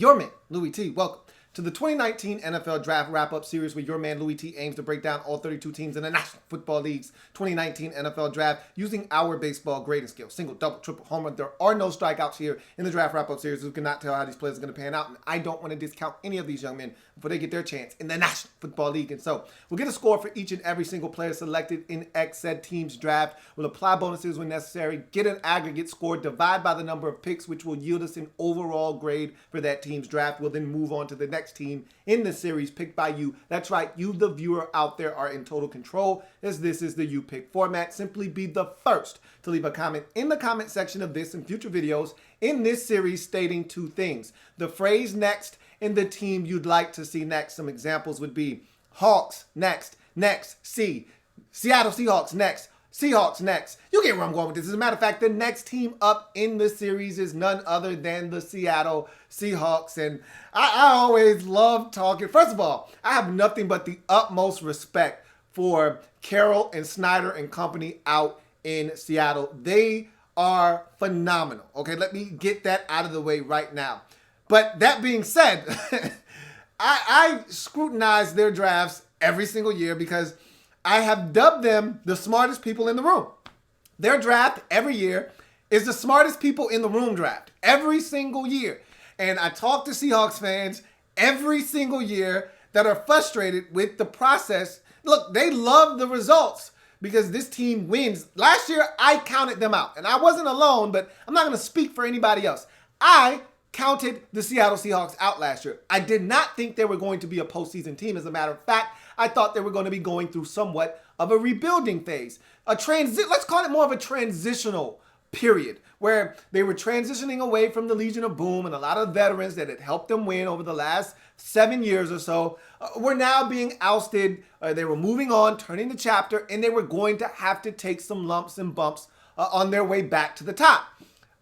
your man, Louie Tee. Welcome to the 2019 NFL Draft Wrap-Up Series where your man Louie Tee aims to break down all 32 teams in the National Football League's 2019 NFL Draft using our baseball grading scale. Single, double, triple, home run. There are no strikeouts here in the Draft Wrap-Up Series. We cannot tell how these players are going to pan out, and I don't want to discount any of these young men before they get their chance in the National Football League. And so we'll get a score for each and every single player selected in said team's draft. We'll apply bonuses when necessary, get an aggregate score, divide by the number of picks, which will yield us an overall grade for that team's draft. We'll then move on to the next team in the series picked by you. That's right, you, the viewer out there, are in total control, as this is the You Pick format. Simply be the first to leave a comment in the comment section of this and future videos in this series stating two things: the phrase next and the team you'd like to see next. Some examples would be Hawks next, Seattle Seahawks next, Seahawks next. You get where I'm going with this. As a matter of fact, the next team up in the series is none other than the Seattle Seahawks. And I always love talking. First of all, I have nothing but the utmost respect for Carroll and Snyder and company out in Seattle. They are phenomenal. Okay, let me get that out of the way right now. But that being said, I scrutinize their drafts every single year because I have dubbed them the smartest people in the room. Their draft every year is the smartest people in the room draft every single year. And I talk to Seahawks fans every single year that are frustrated with the process. Look, they love the results because this team wins. Last year, I counted them out. And I wasn't alone, but I'm not going to speak for anybody else. I counted the Seattle Seahawks out last year. I did not think they were going to be a postseason team. As a matter of fact, I thought they were going to be going through somewhat of a rebuilding phase. Let's call it more of a transitional period where they were transitioning away from the Legion of Boom, and a lot of veterans that had helped them win over the last 7 years or so were now being ousted. They were moving on, turning the chapter, and they were going to have to take some lumps and bumps on their way back to the top.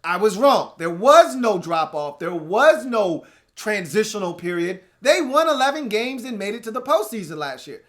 I was wrong. There was no drop-off. There was no transitional period. They won 11 games and made it to the postseason last year.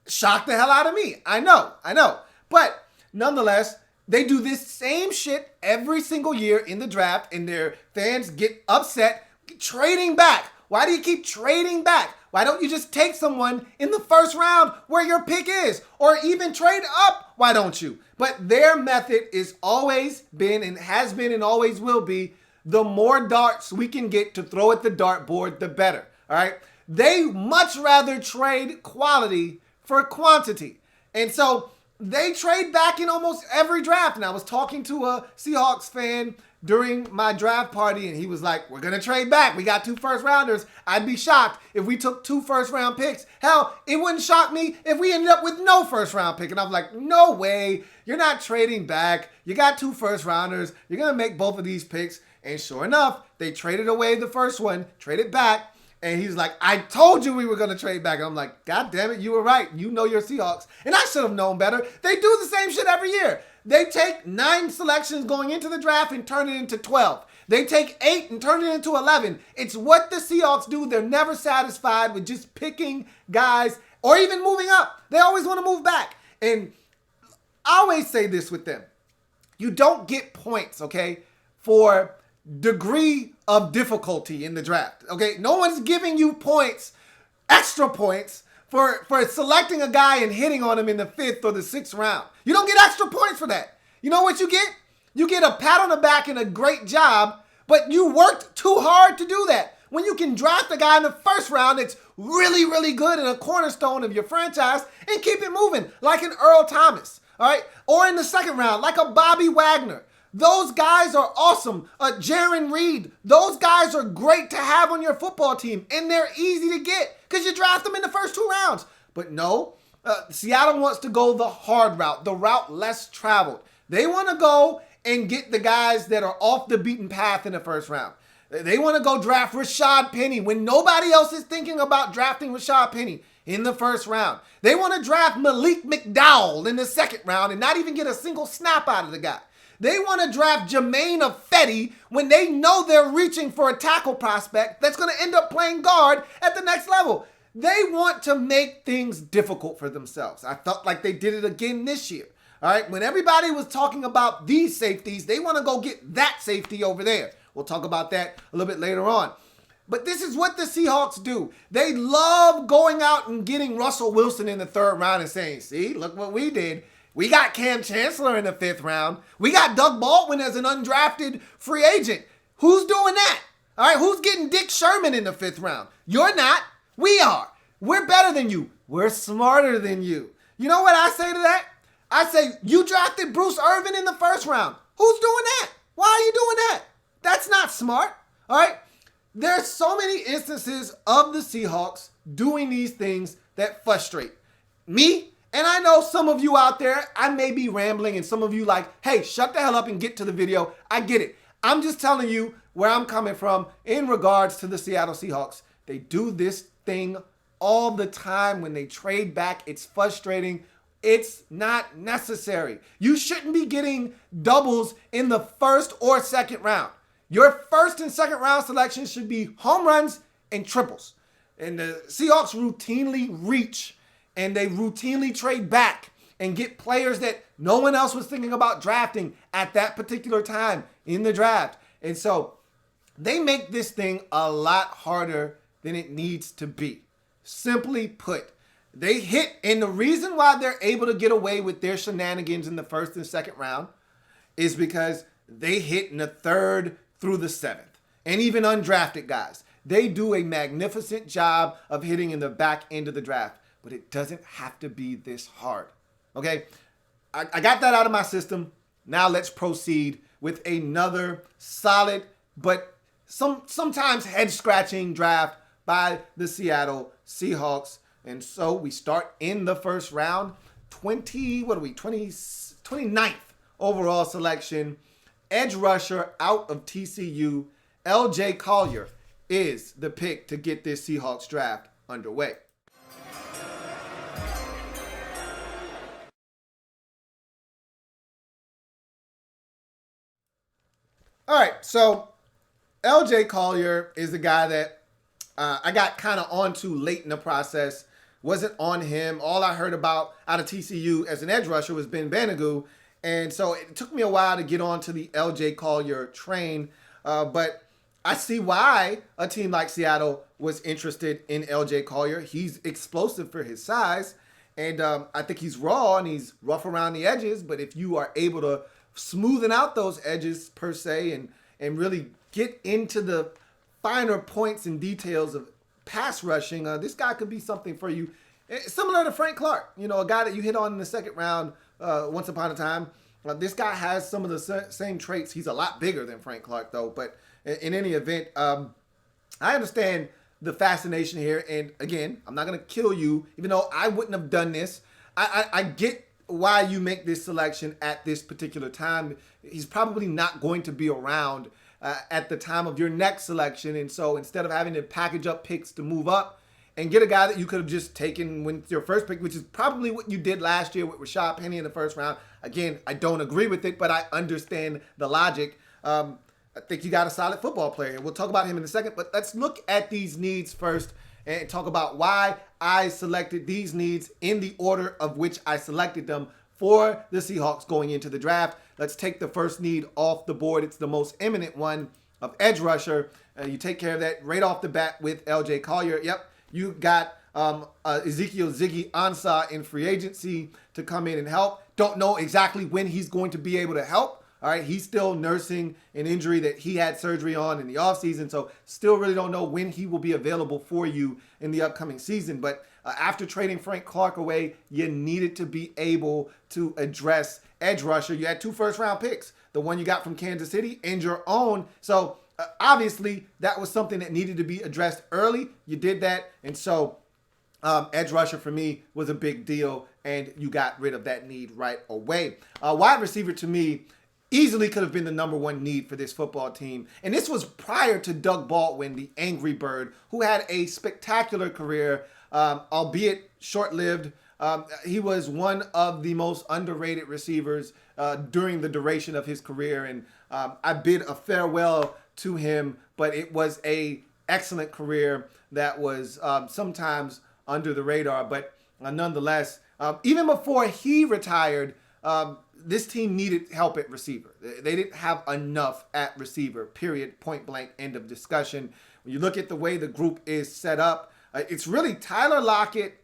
Shocked the hell out of me. I know. But nonetheless, they do this same shit every single year in the draft, and their fans get upset trading back. Why do you keep trading back? Why don't you just take someone in the first round where your pick is? Or even trade up? Why don't you? But their method is always been and has been and always will be, the more darts we can get to throw at the dartboard, the better. All right? They much rather trade quality for quantity. And so they trade back in almost every draft. And I was talking to a Seahawks fan during my draft party, and he was like, we're going to trade back. We got 2 first-rounders. I'd be shocked if we took 2 first-round picks. Hell, it wouldn't shock me if we ended up with no first-round pick. And I'm like, no way. You're not trading back. You got 2 first-rounders. You're going to make both of these picks. And sure enough, they traded away the first one, traded back. And he's like, I told you we were going to trade back. And I'm like, God damn it, you were right. You know your Seahawks. And I should have known better. They do the same shit every year. They take 9 selections going into the draft and turn it into 12. They take 8 and turn it into 11. It's what the Seahawks do. They're never satisfied with just picking guys or even moving up. They always want to move back. And I always say this with them. You don't get points, okay, for degree of difficulty in the draft, okay? No one's giving you points, extra points, for selecting a guy and hitting on him in the 5th or the 6th round. You don't get extra points for that. You know what you get? You get a pat on the back and a great job, but you worked too hard to do that. When you can draft a guy in the first round that's really, really good and a cornerstone of your franchise and keep it moving, like an Earl Thomas, all right? Or in the 2nd round, like a Bobby Wagner. Those guys are awesome. Jaron Reed, those guys are great to have on your football team, and they're easy to get because you draft them in the first 2 rounds. But no, Seattle wants to go the hard route, the route less traveled. They want to go and get the guys that are off the beaten path in the first round. They want to go draft Rashad Penny when nobody else is thinking about drafting Rashad Penny in the first round. They want to draft Malik McDowell in the 2nd round and not even get a single snap out of the guy. They want to draft Jermaine Ifedi when they know they're reaching for a tackle prospect that's going to end up playing guard at the next level. They want to make things difficult for themselves. I felt like they did it again this year. All right, when everybody was talking about these safeties, they want to go get that safety over there. We'll talk about that a little bit later on. But this is what the Seahawks do. They love going out and getting Russell Wilson in the 3rd round and saying, see, look what we did. We got Cam Chancellor in the 5th round. We got Doug Baldwin as an undrafted free agent. Who's doing that? All right, who's getting Dick Sherman in the 5th round? You're not. We are. We're better than you. We're smarter than you. You know what I say to that? I say, you drafted Bruce Irvin in the 1st round. Who's doing that? Why are you doing that? That's not smart. All right? There's so many instances of the Seahawks doing these things that frustrate me. And I know some of you out there, I may be rambling and some of you like, hey, shut the hell up and get to the video. I get it. I'm just telling you where I'm coming from in regards to the Seattle Seahawks. They do this thing all the time when they trade back. It's frustrating. It's not necessary. You shouldn't be getting doubles in the 1st or 2nd round. Your 1st and 2nd round selections should be home runs and triples. And the Seahawks routinely reach and they routinely trade back and get players that no one else was thinking about drafting at that particular time in the draft. And so they make this thing a lot harder than it needs to be. Simply put, they hit, and the reason why they're able to get away with their shenanigans in the 1st and 2nd round is because they hit in the 3rd through the 7th. And even undrafted guys, they do a magnificent job of hitting in the back end of the draft. But it doesn't have to be this hard. Okay? I got that out of my system. Now let's proceed with another solid but sometimes head-scratching draft by the Seattle Seahawks. And so we start in the 1st round. 29th overall selection. Edge rusher out of TCU, L.J. Collier is the pick to get this Seahawks draft underway. All right, so L.J. Collier is the guy that I got kind of onto late in the process. Wasn't on him. All I heard about out of TCU as an edge rusher was Ben Banigou. And so it took me a while to get onto the L.J. Collier train. But I see why a team like Seattle was interested in L.J. Collier. He's explosive for his size. And I think he's raw and he's rough around the edges. But if you are able to smoothen out those edges per se and really get into the finer points and details of pass rushing, this guy could be something for you. Similar to Frank Clark, you know, a guy that you hit on in the 2nd round once upon a time. This guy has some of the same traits. He's a lot bigger than Frank Clark, though. But in any event, I understand the fascination here. And again, I'm not going to kill you, even though I wouldn't have done this. I get why you make this selection at this particular time. He's probably not going to be around at the time of your next selection. And so instead of having to package up picks to move up and get a guy that you could have just taken with your 1st pick, which is probably what you did last year with Rashad Penny in the 1st round. Again, I don't agree with it, but I understand the logic. I think you got a solid football player. We'll talk about him in a second, but let's look at these needs first and talk about why I selected these needs in the order of which I selected them for the Seahawks going into the draft. Let's take the first need off the board. It's the most eminent one of edge rusher. You take care of that right off the bat with L.J. Collier. Yep, you got Ezekiel Ziggy Ansah in free agency to come in and help. Don't know exactly when he's going to be able to help. All right, he's still nursing an injury that he had surgery on in the offseason, so still really don't know when he will be available for you in the upcoming season. But after trading Frank Clark away, you needed to be able to address edge rusher. You had 2 first-round picks, the one you got from Kansas City and your own. So obviously, that was something that needed to be addressed early. You did that, and so edge rusher for me was a big deal, and you got rid of that need right away. Wide receiver to me easily could have been the number 1 need for this football team. And this was prior to Doug Baldwin, the Angry Bird, who had a spectacular career, albeit short-lived. He was one of the most underrated receivers during the duration of his career. And I bid a farewell to him, but it was a excellent career that was sometimes under the radar. But nonetheless, even before he retired, this team needed help at receiver. They didn't have enough at receiver, period, point blank, end of discussion. when you look at the way the group is set up, it's really Tyler Lockett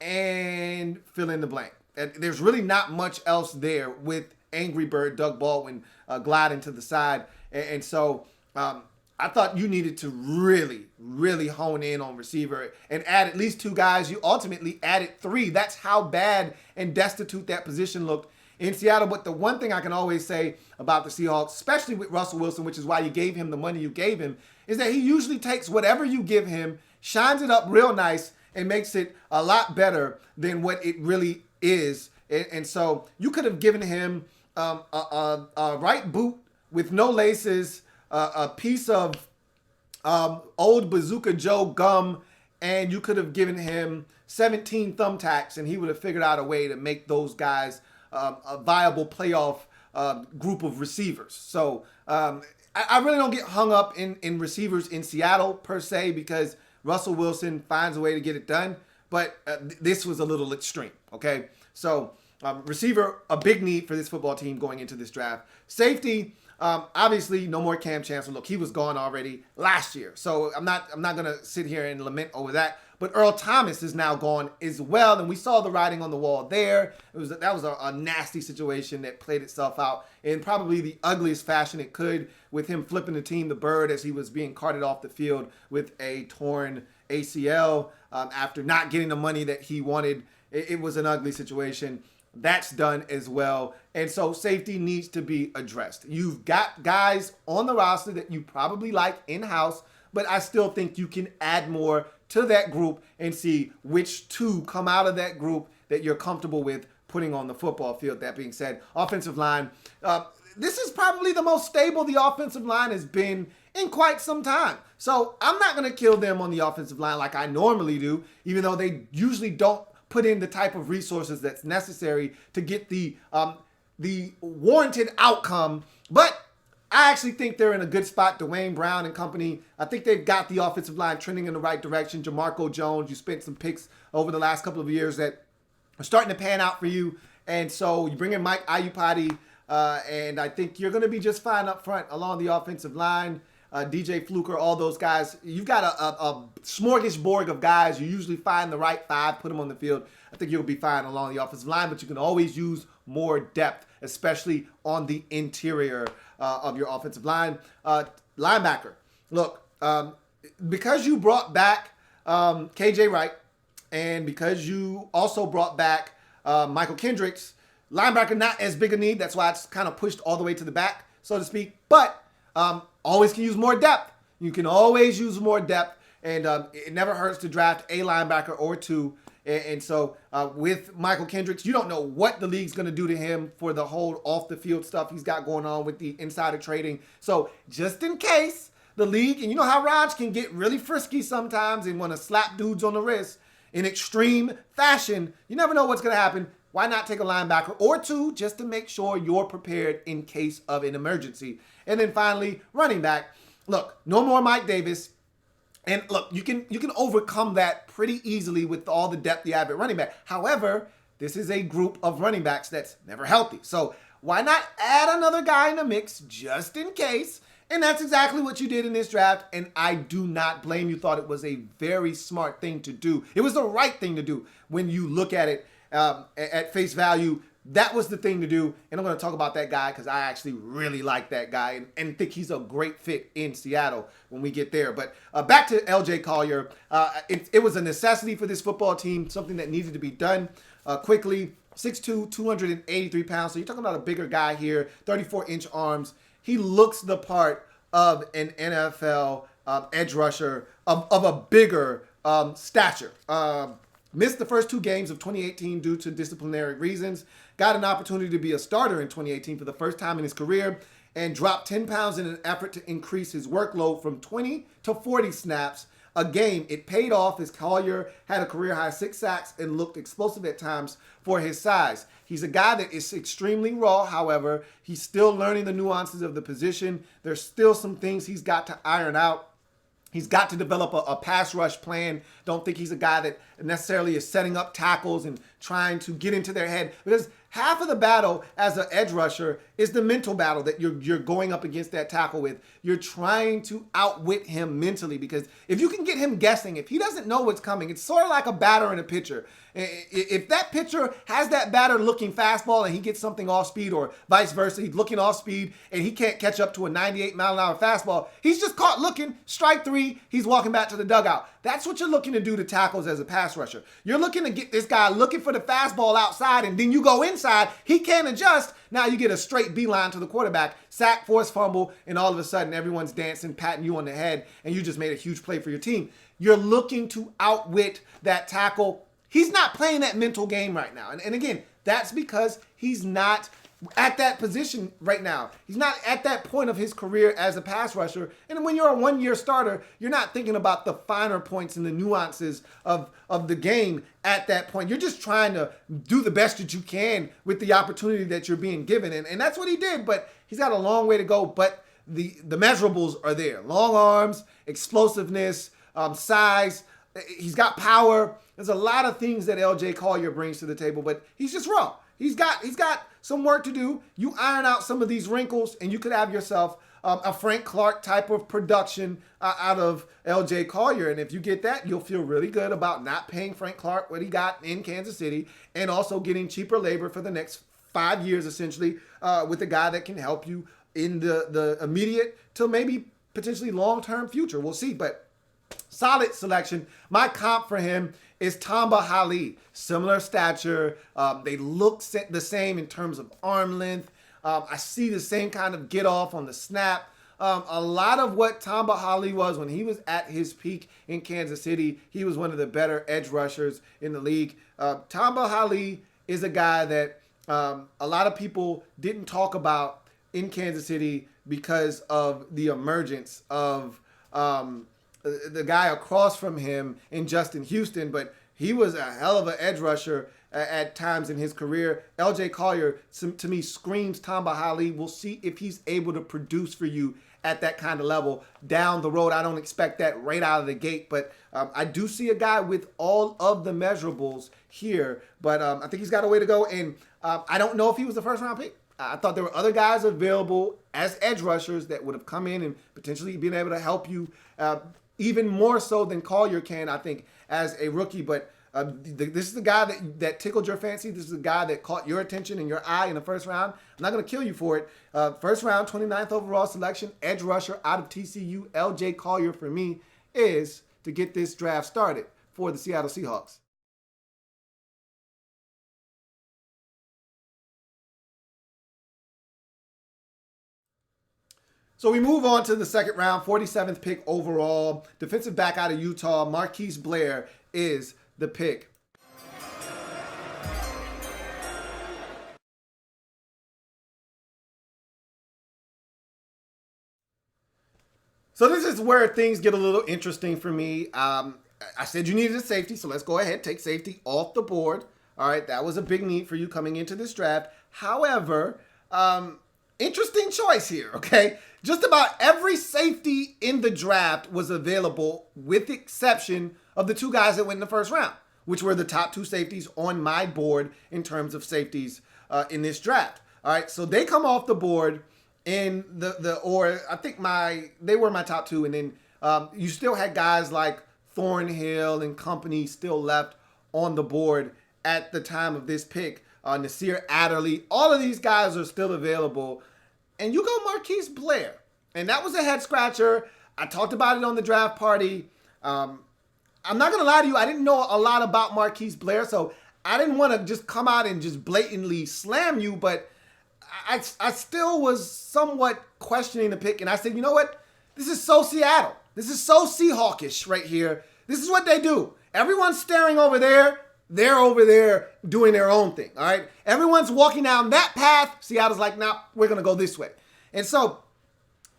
and fill in the blank. And there's really not much else there with Angry Bird Doug Baldwin gliding to the side. And so I thought you needed to really, really hone in on receiver and add at least 2 guys. You ultimately added 3. That's how bad and destitute that position looked in Seattle. But the one thing I can always say about the Seahawks, especially with Russell Wilson, which is why you gave him the money you gave him, is that he usually takes whatever you give him, shines it up real nice, and makes it a lot better than what it really is. And so you could have given him a right boot with no laces, a piece of old Bazooka Joe gum, and you could have given him 17 thumbtacks, and he would have figured out a way to make those guys a viable playoff group of receivers. So I really don't get hung up in receivers in Seattle per se, because Russell Wilson finds a way to get it done. But this was a little extreme, okay? So receiver, a big need for this football team going into this draft. Safety, obviously no more Cam Chancellor. Look, he was gone already last year. So I'm not going to sit here and lament over that. But Earl Thomas is now gone as well, and we saw the writing on the wall there. That was a nasty situation that played itself out in probably the ugliest fashion it could, with him flipping the team the bird as he was being carted off the field with a torn ACL after not getting the money that he wanted. It was an ugly situation. That's done as well. And so safety needs to be addressed. You've got guys on the roster that you probably like in-house, but I still think you can add more to that group and see which 2 come out of that group that you're comfortable with putting on the football field. That being said, offensive line, this is probably the most stable the offensive line has been in quite some time. So I'm not going to kill them on the offensive line like I normally do, even though they usually don't put in the type of resources that's necessary to get the warranted outcome. But I actually think they're in a good spot. Dwayne Brown and company, I think they've got the offensive line trending in the right direction. Jamarco Jones, you spent some picks over the last couple of years that are starting to pan out for you. And so you bring in Mike Iupati, and I think you're going to be just fine up front along the offensive line. DJ Fluker, all those guys. You've got a smorgasbord of guys. You usually find the right 5, put them on the field. I think you'll be fine along the offensive line, but you can always use more depth, especially on the interior of your offensive line. Linebacker. Look, because you brought back KJ Wright, and because you also brought back Michael Kendricks, linebacker not as big a need. That's why it's kind of pushed all the way to the back, so to speak. But always can use more depth. You can always use more depth, and it never hurts to draft a linebacker or 2. And so with Michael Kendricks, you don't know what the league's going to do to him for the whole off-the-field stuff he's got going on with the insider trading. So just in case the league, and you know how Raj can get really frisky sometimes and want to slap dudes on the wrist in extreme fashion, you never know what's going to happen. Why not take a linebacker or 2 just to make sure you're prepared in case of an emergency? And then finally, running back. Look, no more Mike Davis. And look, you can overcome that pretty easily with all the depth you have at running back. However, this is a group of running backs that's never healthy. So why not add another guy in the mix just in case? And that's exactly what you did in this draft. And I do not blame you. Thought it was a very smart thing to do. It was the right thing to do when you look at it at face value. That was the thing to do. And I'm going to talk about that guy because I actually really like that guy and think he's a great fit in Seattle when we get there. But back to L.J. Collier. It was a necessity for this football team, something that needed to be done quickly. 6'2", 283 pounds. So you're talking about a bigger guy here, 34-inch arms. He looks the part of an NFL edge rusher of a bigger stature. Missed the first 2 games of 2018 due to disciplinary reasons. Got an opportunity to be a starter in 2018 for the first time in his career and dropped 10 pounds in an effort to increase his workload from 20 to 40 snaps a game. It paid off as Collier had a career-high 6 sacks and looked explosive at times for his size. He's a guy that is extremely raw, however. He's still learning the nuances of the position. There's still some things he's got to iron out. He's got to develop a pass rush plan. Don't think he's a guy that necessarily is setting up tackles and trying to get into their head. Because half of the battle as an edge rusher is the mental battle that you're going up against that tackle with. You're trying to outwit him mentally, because if you can get him guessing, if he doesn't know what's coming, it's sort of like a batter and a pitcher. If that pitcher has that batter looking fastball and he gets something off speed, or vice versa, he's looking off speed and he can't catch up to a 98-mile-an-hour fastball, he's just caught looking, strike three, he's walking back to the dugout. That's what you're looking to do to tackles as a pass rusher. You're looking to get this guy looking for the fastball outside, and then you go inside, he can't adjust. Now you get a straight beeline to the quarterback, sack, force fumble, and all of a sudden everyone's dancing, patting you on the head, and you just made a huge play for your team. You're looking to outwit that tackle. He's not playing that mental game right now. And again, that's because he's not at that position right now. He's not at that point of his career as a pass rusher. And when you're a one-year starter, you're not thinking about the finer points and the nuances of the game at that point. You're just trying to do the best that you can with the opportunity that you're being given. And that's what he did, but he's got a long way to go. But the measurables are there. Long arms, explosiveness, size. He's got power. There's a lot of things that L.J. Collier brings to the table, but he's just raw. He's got some work to do. You iron out some of these wrinkles, and you could have yourself a Frank Clark type of production out of L.J. Collier. And if you get that, you'll feel really good about not paying Frank Clark what he got in Kansas City, and also getting cheaper labor for the next 5 years, essentially, with a guy that can help you in the immediate to maybe potentially long-term future. We'll see, but solid selection. My comp for him is Tamba Hali. Similar stature. They look the same in terms of arm length. I see the same kind of get off on the snap. A lot of what Tamba Hali was when he was at his peak in Kansas City, he was one of the better edge rushers in the league. Tamba Hali is a guy that a lot of people didn't talk about in Kansas City because of the emergence of the guy across from him in Justin Houston, but he was a hell of an edge rusher at times in his career. L.J. Collier, to me, screams Tamba Hali. We'll see if he's able to produce for you at that kind of level down the road. I don't expect that right out of the gate, but I do see a guy with all of the measurables here, but I think he's got a way to go, and I don't know if he was the first-round pick. I thought there were other guys available as edge rushers that would have come in and potentially been able to help you even more so than Collier can, I think, as a rookie. But this is the guy that tickled your fancy. This is the guy that caught your attention and your eye in the first round. I'm not going to kill you for it. First round, 29th overall selection, edge rusher out of TCU, L.J. Collier for me is to get this draft started for the Seattle Seahawks. So we move on to the second round, 47th pick overall. Defensive back out of Utah, Marquise Blair is the pick. So this is where things get a little interesting for me. I said you needed a safety, so let's go ahead, take safety off the board. All right, that was a big need for you coming into this draft. However, interesting choice here, okay? Just about every safety in the draft was available with the exception of the two guys that went in the first round, which were the top two safeties on my board in terms of safeties in this draft. All right, so they come off the board in they were my top two, and then you still had guys like Thornhill and company still left on the board at the time of this pick. Nasir Adderley, all of these guys are still available. And you go Marquise Blair. And that was a head scratcher. I talked about it on the draft party. I'm not going to lie to you. I didn't know a lot about Marquise Blair, so I didn't want to just come out and just blatantly slam you, but I still was somewhat questioning the pick. And I said, you know what? This is so Seattle. This is so Seahawkish right here. This is what they do. Everyone's staring over there. They're over there doing their own thing, all right? Everyone's walking down that path. Seattle's like, nah, we're going to go this way. And so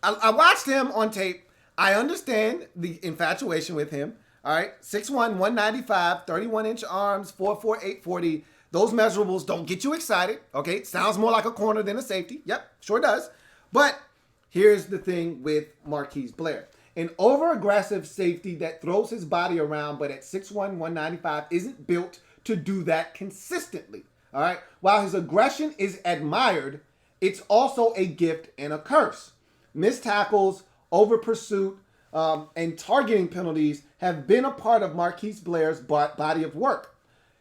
I watched him on tape. I understand the infatuation with him, all right? 6'1", 195, 31-inch arms, 4'4", 840. Those measurables don't get you excited, okay? Sounds more like a corner than a safety. Yep, sure does. But here's the thing with Marquise Blair. An over-aggressive safety that throws his body around, but at 6'1", 195, isn't built to do that consistently. All right. While his aggression is admired, it's also a gift and a curse. Missed tackles, over pursuit, and targeting penalties have been a part of Marquise Blair's body of work.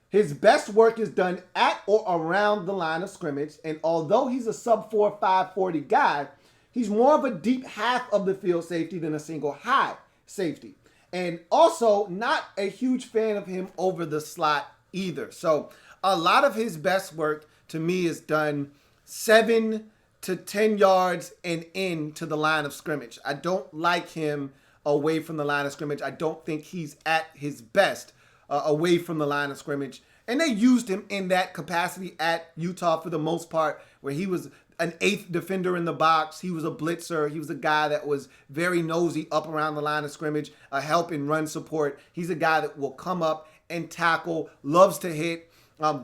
His best work is done at or around the line of scrimmage, and although he's a sub-4, 540 guy, he's more of a deep half of the field safety than a single high safety. And also not a huge fan of him over the slot either. So a lot of his best work to me is done 7 to 10 yards and into the line of scrimmage. I don't like him away from the line of scrimmage. I don't think he's at his best away from the line of scrimmage. And they used him in that capacity at Utah for the most part, where he was an 8th defender in the box. He was a blitzer. He was a guy that was very nosy up around the line of scrimmage, a help in run support. He's a guy that will come up and tackle, loves to hit,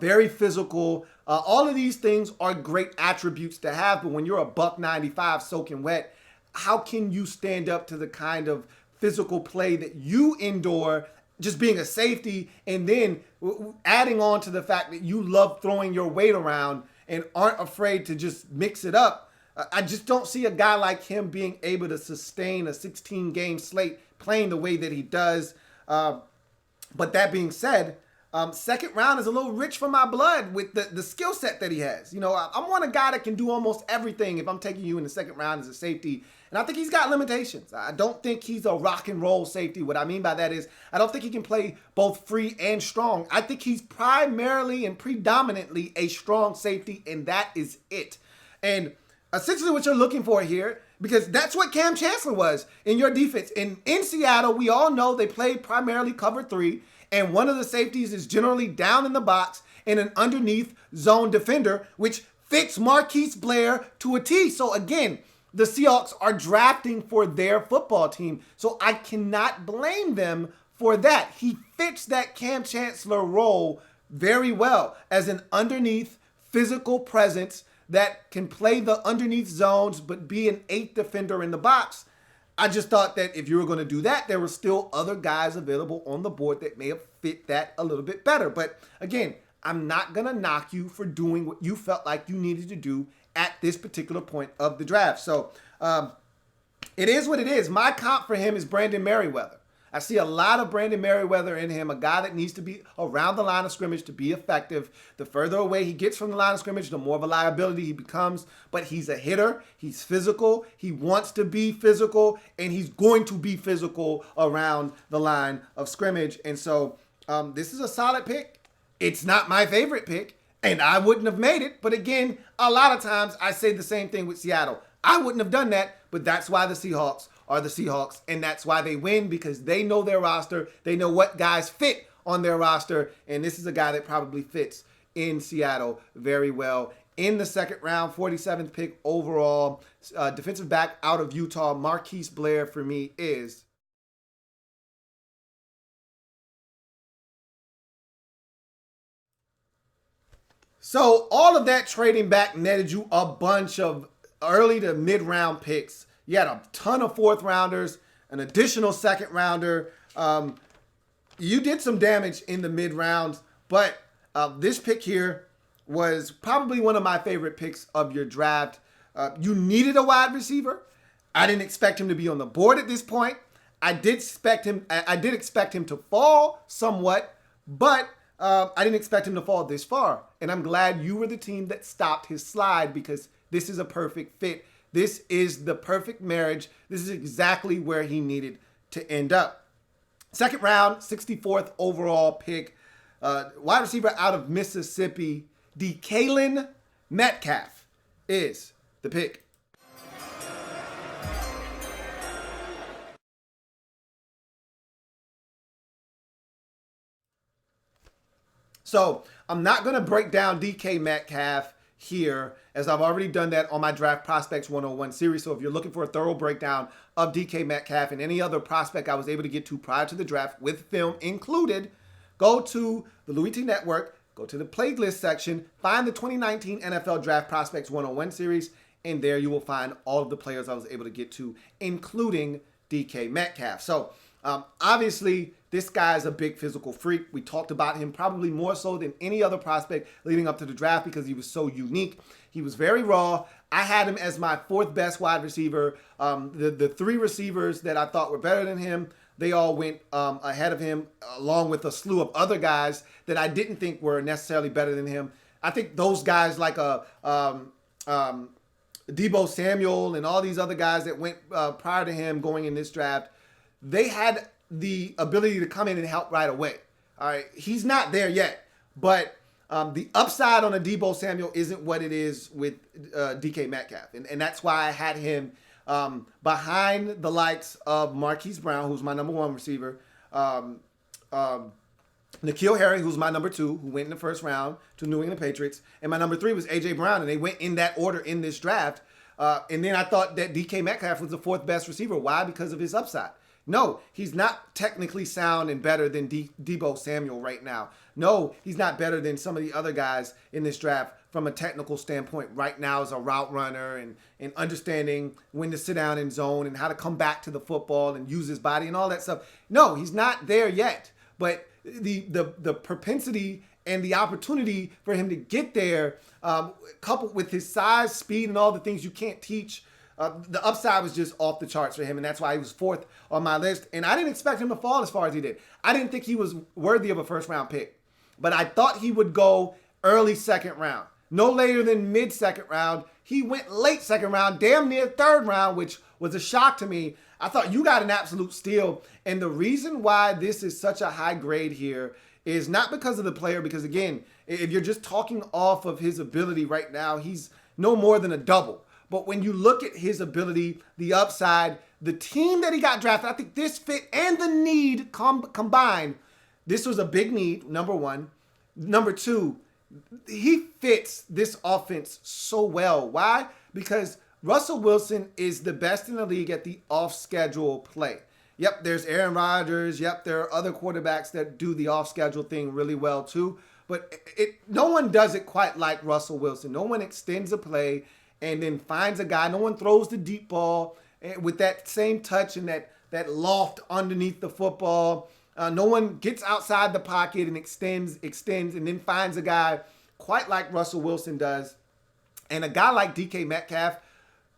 very physical. All of these things are great attributes to have, but when you're a $195 soaking wet, how can you stand up to the kind of physical play that you endure just being a safety, and then adding on to the fact that you love throwing your weight around and aren't afraid to just mix it up? I just don't see a guy like him being able to sustain a 16-game slate playing the way that he does. But that being said, second round is a little rich for my blood with the skill set that he has. You know, I want a guy that can do almost everything if I'm taking you in the second round as a safety. And I think he's got limitations. I don't think he's a rock and roll safety. What I mean by that is I don't think he can play both free and strong. I think he's primarily and predominantly a strong safety, and that is it. And essentially what you're looking for here, because that's what Cam Chancellor was in your defense. In Seattle, we all know they played primarily cover 3, and one of the safeties is generally down in the box and an underneath zone defender, which fits Marquise Blair to a T. So again, the Seahawks are drafting for their football team, so I cannot blame them for that. He fits that Cam Chancellor role very well as an underneath physical presence that can play the underneath zones but be an 8th defender in the box. I just thought that if you were going to do that, there were still other guys available on the board that may have fit that a little bit better. But again, I'm not going to knock you for doing what you felt like you needed to do at this particular point of the draft. So it is what it is. My comp for him is Brandon Merriweather. I see a lot of Brandon Merriweather in him, a guy that needs to be around the line of scrimmage to be effective. The further away he gets from the line of scrimmage, the more of a liability he becomes. But he's a hitter. He's physical. He wants to be physical, and he's going to be physical around the line of scrimmage. And so this is a solid pick. It's not my favorite pick, and I wouldn't have made it. But again, a lot of times I say the same thing with Seattle. I wouldn't have done that, but that's why the Seahawks are the Seahawks, and that's why they win, because they know their roster. They know what guys fit on their roster, and this is a guy that probably fits in Seattle very well. In the second round, 47th pick overall, defensive back out of Utah, Marquise Blair for me is... So all of that trading back netted you a bunch of early to mid-round picks. You had a ton of 4th rounders, an additional 2nd rounder. You did some damage in the mid-rounds, but this pick here was probably one of my favorite picks of your draft. You needed a wide receiver. I didn't expect him to be on the board at this point. I did expect him to fall somewhat, but I didn't expect him to fall this far. And I'm glad you were the team that stopped his slide, because this is a perfect fit. This is the perfect marriage. This is exactly where he needed to end up. Second round, 64th overall pick, wide receiver out of Mississippi, DeKalin Metcalf is the pick. So I'm not going to break down DK Metcalf here, as I've already done that on my Draft Prospects 101 series. So if you're looking for a thorough breakdown of DK Metcalf and any other prospect I was able to get to prior to the draft with film included, go to the Louie Tee Network, go to the playlist section, find the 2019 NFL Draft Prospects 101 series, and there you will find all of the players I was able to get to, including DK Metcalf. So obviously, This guy's a big physical freak. We talked about him probably more so than any other prospect leading up to the draft because he was so unique. He was very raw. I had him as my 4th best wide receiver. The 3 receivers that I thought were better than him, they all went ahead of him, along with a slew of other guys that I didn't think were necessarily better than him. I think those guys like Deebo Samuel and all these other guys that went prior to him going in this draft, they had the ability to come in and help right away. All right, he's not there yet, but the upside on a Deebo Samuel isn't what it is with DK Metcalf, and that's why I had him behind the likes of Marquise Brown, who's my number 1 receiver, N'Keal Harry, who's my number 2, who went in the first round to New England Patriots, and my number 3 was A.J. Brown, and they went in that order in this draft. And then I thought that DK Metcalf was the 4th best receiver. Why? Because of his upside. No, he's not technically sound and better than Deebo Samuel right now. No, he's not better than some of the other guys in this draft from a technical standpoint right now as a route runner and understanding when to sit down in zone and how to come back to the football and use his body and all that stuff. No, he's not there yet. But the propensity and the opportunity for him to get there, coupled with his size, speed, and all the things you can't teach, the upside was just off the charts for him, and that's why he was 4th on my list. And I didn't expect him to fall as far as he did. I didn't think he was worthy of a first-round pick, but I thought he would go early 2nd round, no later than mid-2nd round. He went late 2nd round, damn near 3rd round, which was a shock to me. I thought you got an absolute steal, and the reason why this is such a high grade here is not because of the player, because again, if you're just talking off of his ability right now, he's no more than a double. But when you look at his ability, the upside, the team that he got drafted, I think this fit and the need combined, this was a big need, number 1. Number 2, he fits this offense so well. Why? Because Russell Wilson is the best in the league at the off-schedule play. Yep, there's Aaron Rodgers. Yep, there are other quarterbacks that do the off-schedule thing really well too. But no one does it quite like Russell Wilson. No one extends a play and then finds a guy. No one throws the deep ball with that same touch and that loft underneath the football. No one gets outside the pocket and extends, and then finds a guy quite like Russell Wilson does. And a guy like DK Metcalf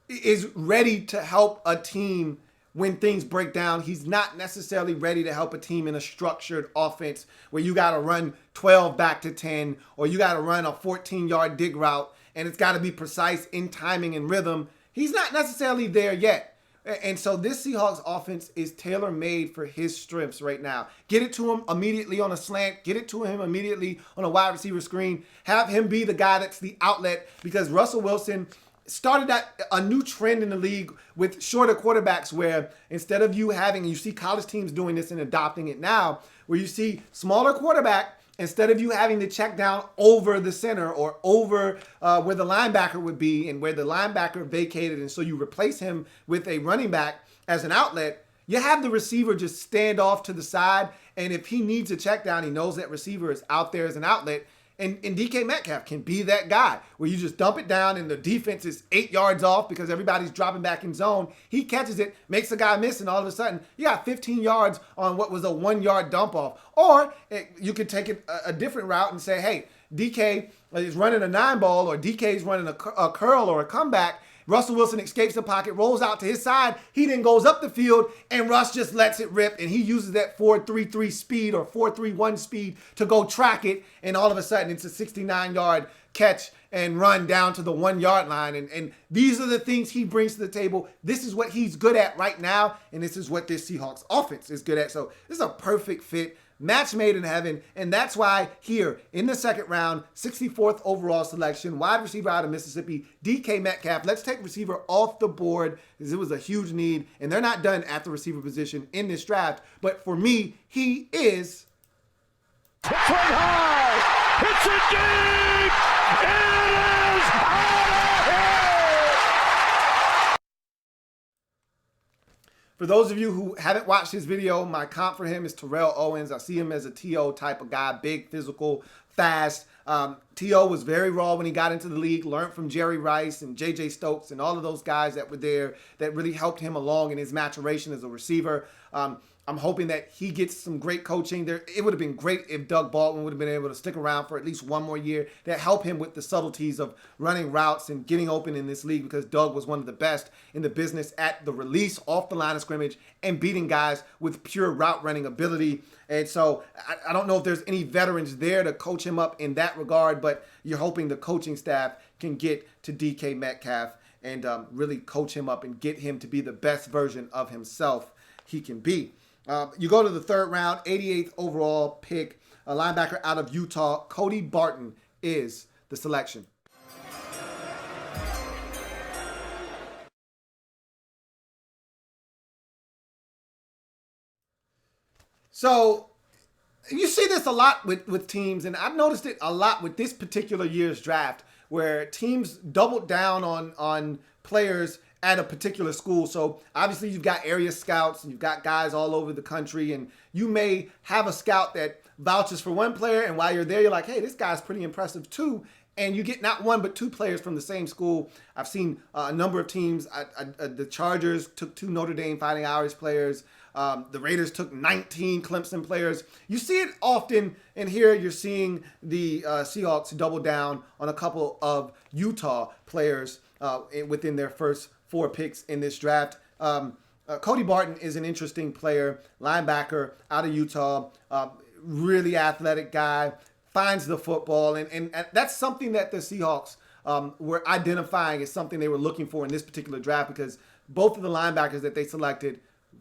is ready to help a team when things break down. He's not necessarily ready to help a team in a structured offense where you got to run 12 back to 10 or you got to run a 14-yard dig route and it's got to be precise in timing and rhythm. He's not necessarily there yet. And so this Seahawks offense is tailor-made for his strengths right now. Get it to him immediately on a slant. Get it to him immediately on a wide receiver screen. Have him be the guy that's the outlet, because Russell Wilson started a new trend in the league with shorter quarterbacks where instead of you see college teams doing this and adopting it now, where you see smaller quarterback, instead of you having to check down over the center or over where the linebacker would be and where the linebacker vacated, and so you replace him with a running back as an outlet, you have the receiver just stand off to the side, and if he needs a check down, he knows that receiver is out there as an outlet. And DK Metcalf can be that guy where you just dump it down and the defense is 8 yards off because everybody's dropping back in zone. He catches it, makes the guy miss, and all of a sudden you got 15 yards on what was a 1-yard dump off. Or you could take it a different route and say, hey, DK is running a 9-ball or DK is running a curl or a comeback. Russell Wilson escapes the pocket, rolls out to his side. He then goes up the field, and Russ just lets it rip, and he uses that 4.33 speed or 4.31 speed to go track it, and all of a sudden it's a 69-yard catch and run down to the 1-yard line. And these are the things he brings to the table. This is what he's good at right now, and this is what this Seahawks offense is good at. So this is a perfect fit. Match made in heaven, and that's why here in the 2nd round, 64th overall selection, wide receiver out of Mississippi, DK Metcalf. Let's take receiver off the board because it was a huge need, and they're not done at the receiver position in this draft. But for me, he is... Hits one high! Hits it deep! It is out of here! For those of you who haven't watched his video, my comp for him is Terrell Owens. I see him as a T.O. type of guy, big, physical, fast. T.O. was very raw when he got into the league, learned from Jerry Rice and J.J. Stokes and all of those guys that were there that really helped him along in his maturation as a receiver. I'm hoping that he gets some great coaching. It would have been great if Doug Baldwin would have been able to stick around for at least one more year that help him with the subtleties of running routes and getting open in this league, because Doug was one of the best in the business at the release, off the line of scrimmage, and beating guys with pure route running ability. And so I don't know if there's any veterans there to coach him up in that regard, but you're hoping the coaching staff can get to DK Metcalf and really coach him up and get him to be the best version of himself he can be. You go to the third round, 88th overall pick, a linebacker out of Utah. Cody Barton is the selection. So you see this a lot with teams, and I've noticed it a lot with this particular year's draft, where teams doubled down on players at a particular school. So obviously you've got area scouts and you've got guys all over the country, and you may have a scout that vouches for one player, and while you're there, you're like, hey, this guy's pretty impressive too. And you get not one, but two players from the same school. I've seen a number of teams. The Chargers took 2 Notre Dame Fighting Irish players. The Raiders took 19 Clemson players. You see it often, and here you're seeing the Seahawks double down on a couple of Utah players within their first 4 picks in this draft. Cody Barton is an interesting player, linebacker out of Utah, really athletic guy, finds the football, and that's something that the Seahawks were identifying as something they were looking for in this particular draft, because both of the linebackers that they selected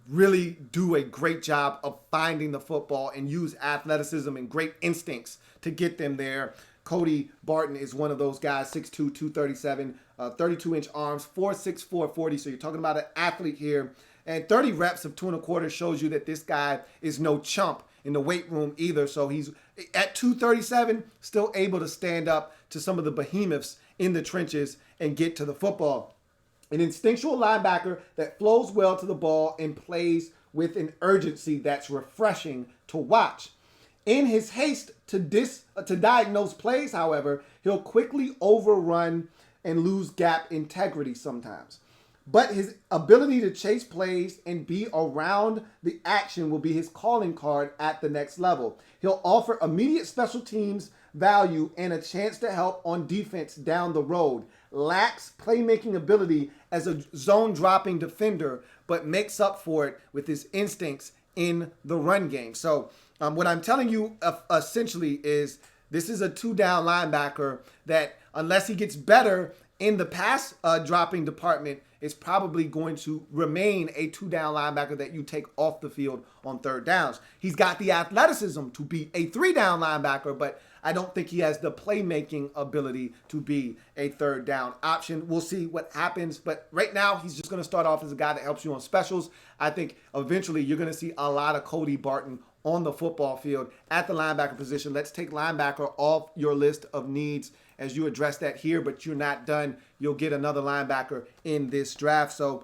really do a great job of finding the football and use athleticism and great instincts to get them there. Cody Barton is one of those guys, 6'2", 237, 32-inch arms, 4'6", 440. So you're talking about an athlete here. And 30 reps of 2 1/4 shows you that this guy is no chump in the weight room either. So he's at 237, still able to stand up to some of the behemoths in the trenches and get to the football. An instinctual linebacker that flows well to the ball and plays with an urgency that's refreshing to watch. In his haste to diagnose plays, however, he'll quickly overrun and lose gap integrity sometimes. But his ability to chase plays and be around the action will be his calling card at the next level. He'll offer immediate special teams value and a chance to help on defense down the road. Lacks playmaking ability as a zone dropping defender, but makes up for it with his instincts in the run game. So what I'm telling you essentially is this is a 2-down linebacker that, unless he gets better in the pass dropping department, is probably going to remain a 2-down linebacker that you take off the field on 3rd downs. He's got the athleticism to be a 3-down linebacker, but I don't think he has the playmaking ability to be a 3rd down option. We'll see what happens, but right now he's just going to start off as a guy that helps you on specials. I think eventually you're going to see a lot of Cody Barton on the football field at the linebacker position. Let's take linebacker off your list of needs as you address that here, but you're not done. You'll get another linebacker in this draft. So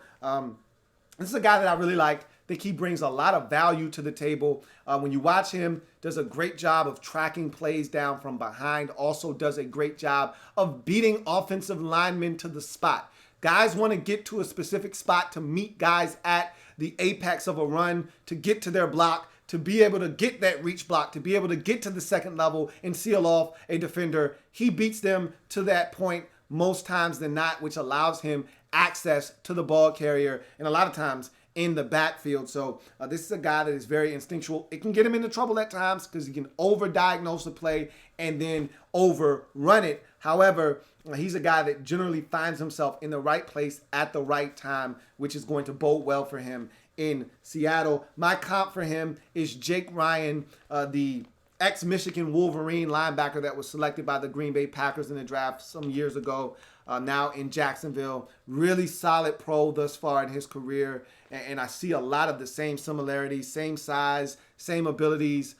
this is a guy that I really like. I think he brings a lot of value to the table. When you watch him, does a great job of tracking plays down from behind. Also does a great job of beating offensive linemen to the spot. Guys want to get to a specific spot to meet guys at the apex of a run, to get to their block, to be able to get that reach block, to be able to get to the second level and seal off a defender. He beats them to that point most times than not, which allows him access to the ball carrier and a lot of times in the backfield. So this is a guy that is very instinctual. It can get him into trouble at times because he can over-diagnose the play and then overrun it. However, he's a guy that generally finds himself in the right place at the right time, which is going to bode well for him in Seattle. My comp for him is Jake Ryan, the ex-Michigan Wolverine linebacker that was selected by the Green Bay Packers in the draft some years ago, now in Jacksonville. Really solid pro thus far in his career, and I see a lot of the same similarities, same size, same abilities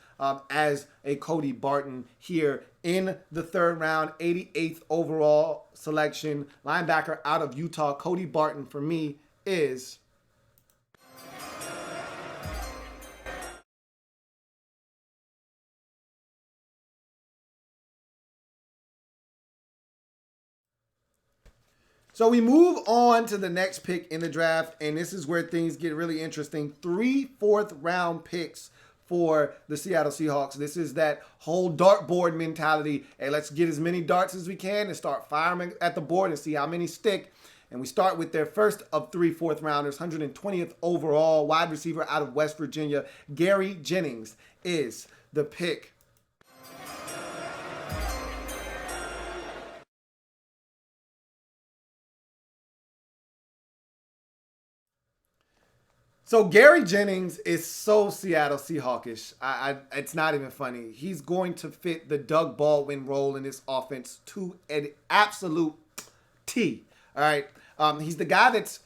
as a Cody Barton here in the 3rd round, 88th overall selection. Linebacker out of Utah, Cody Barton for me is... So we move on to the next pick in the draft, and this is where things get really interesting. 3 fourth-round picks for the Seattle Seahawks. This is that whole dartboard mentality. Hey, let's get as many darts as we can and start firing at the board and see how many stick. And we start with their first of 3 fourth-rounders, 120th overall, wide receiver out of West Virginia. Gary Jennings is the pick. So Gary Jennings is so Seattle Seahawkish. It's not even funny. He's going to fit the Doug Baldwin role in this offense to an absolute T. All right. He's the guy that's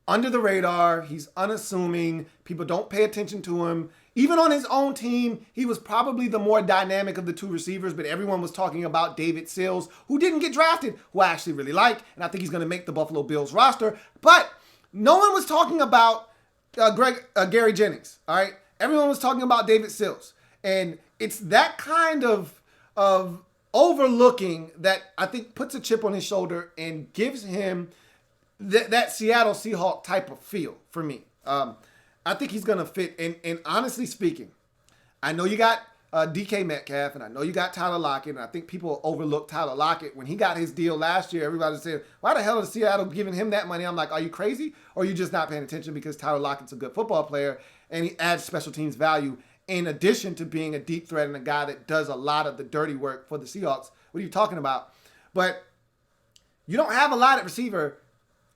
under the radar. He's unassuming. People don't pay attention to him. Even on his own team, he was probably the more dynamic of the 2 receivers, but everyone was talking about David Sills, who didn't get drafted, who I actually really like, and I think he's going to make the Buffalo Bills roster. But no one was talking about Gary Jennings, all right? Everyone was talking about David Sills. And it's that kind of overlooking that I think puts a chip on his shoulder and gives him that Seattle Seahawk type of feel for me. I think he's going to fit. And honestly speaking, I know you got DK Metcalf, and I know you got Tyler Lockett, and I think people overlooked Tyler Lockett. When he got his deal last year, everybody said, why the hell is Seattle giving him that money? I'm like, are you crazy? Or are you just not paying attention because Tyler Lockett's a good football player, and he adds special teams value in addition to being a deep threat and a guy that does a lot of the dirty work for the Seahawks. What are you talking about? But you don't have a lot at receiver.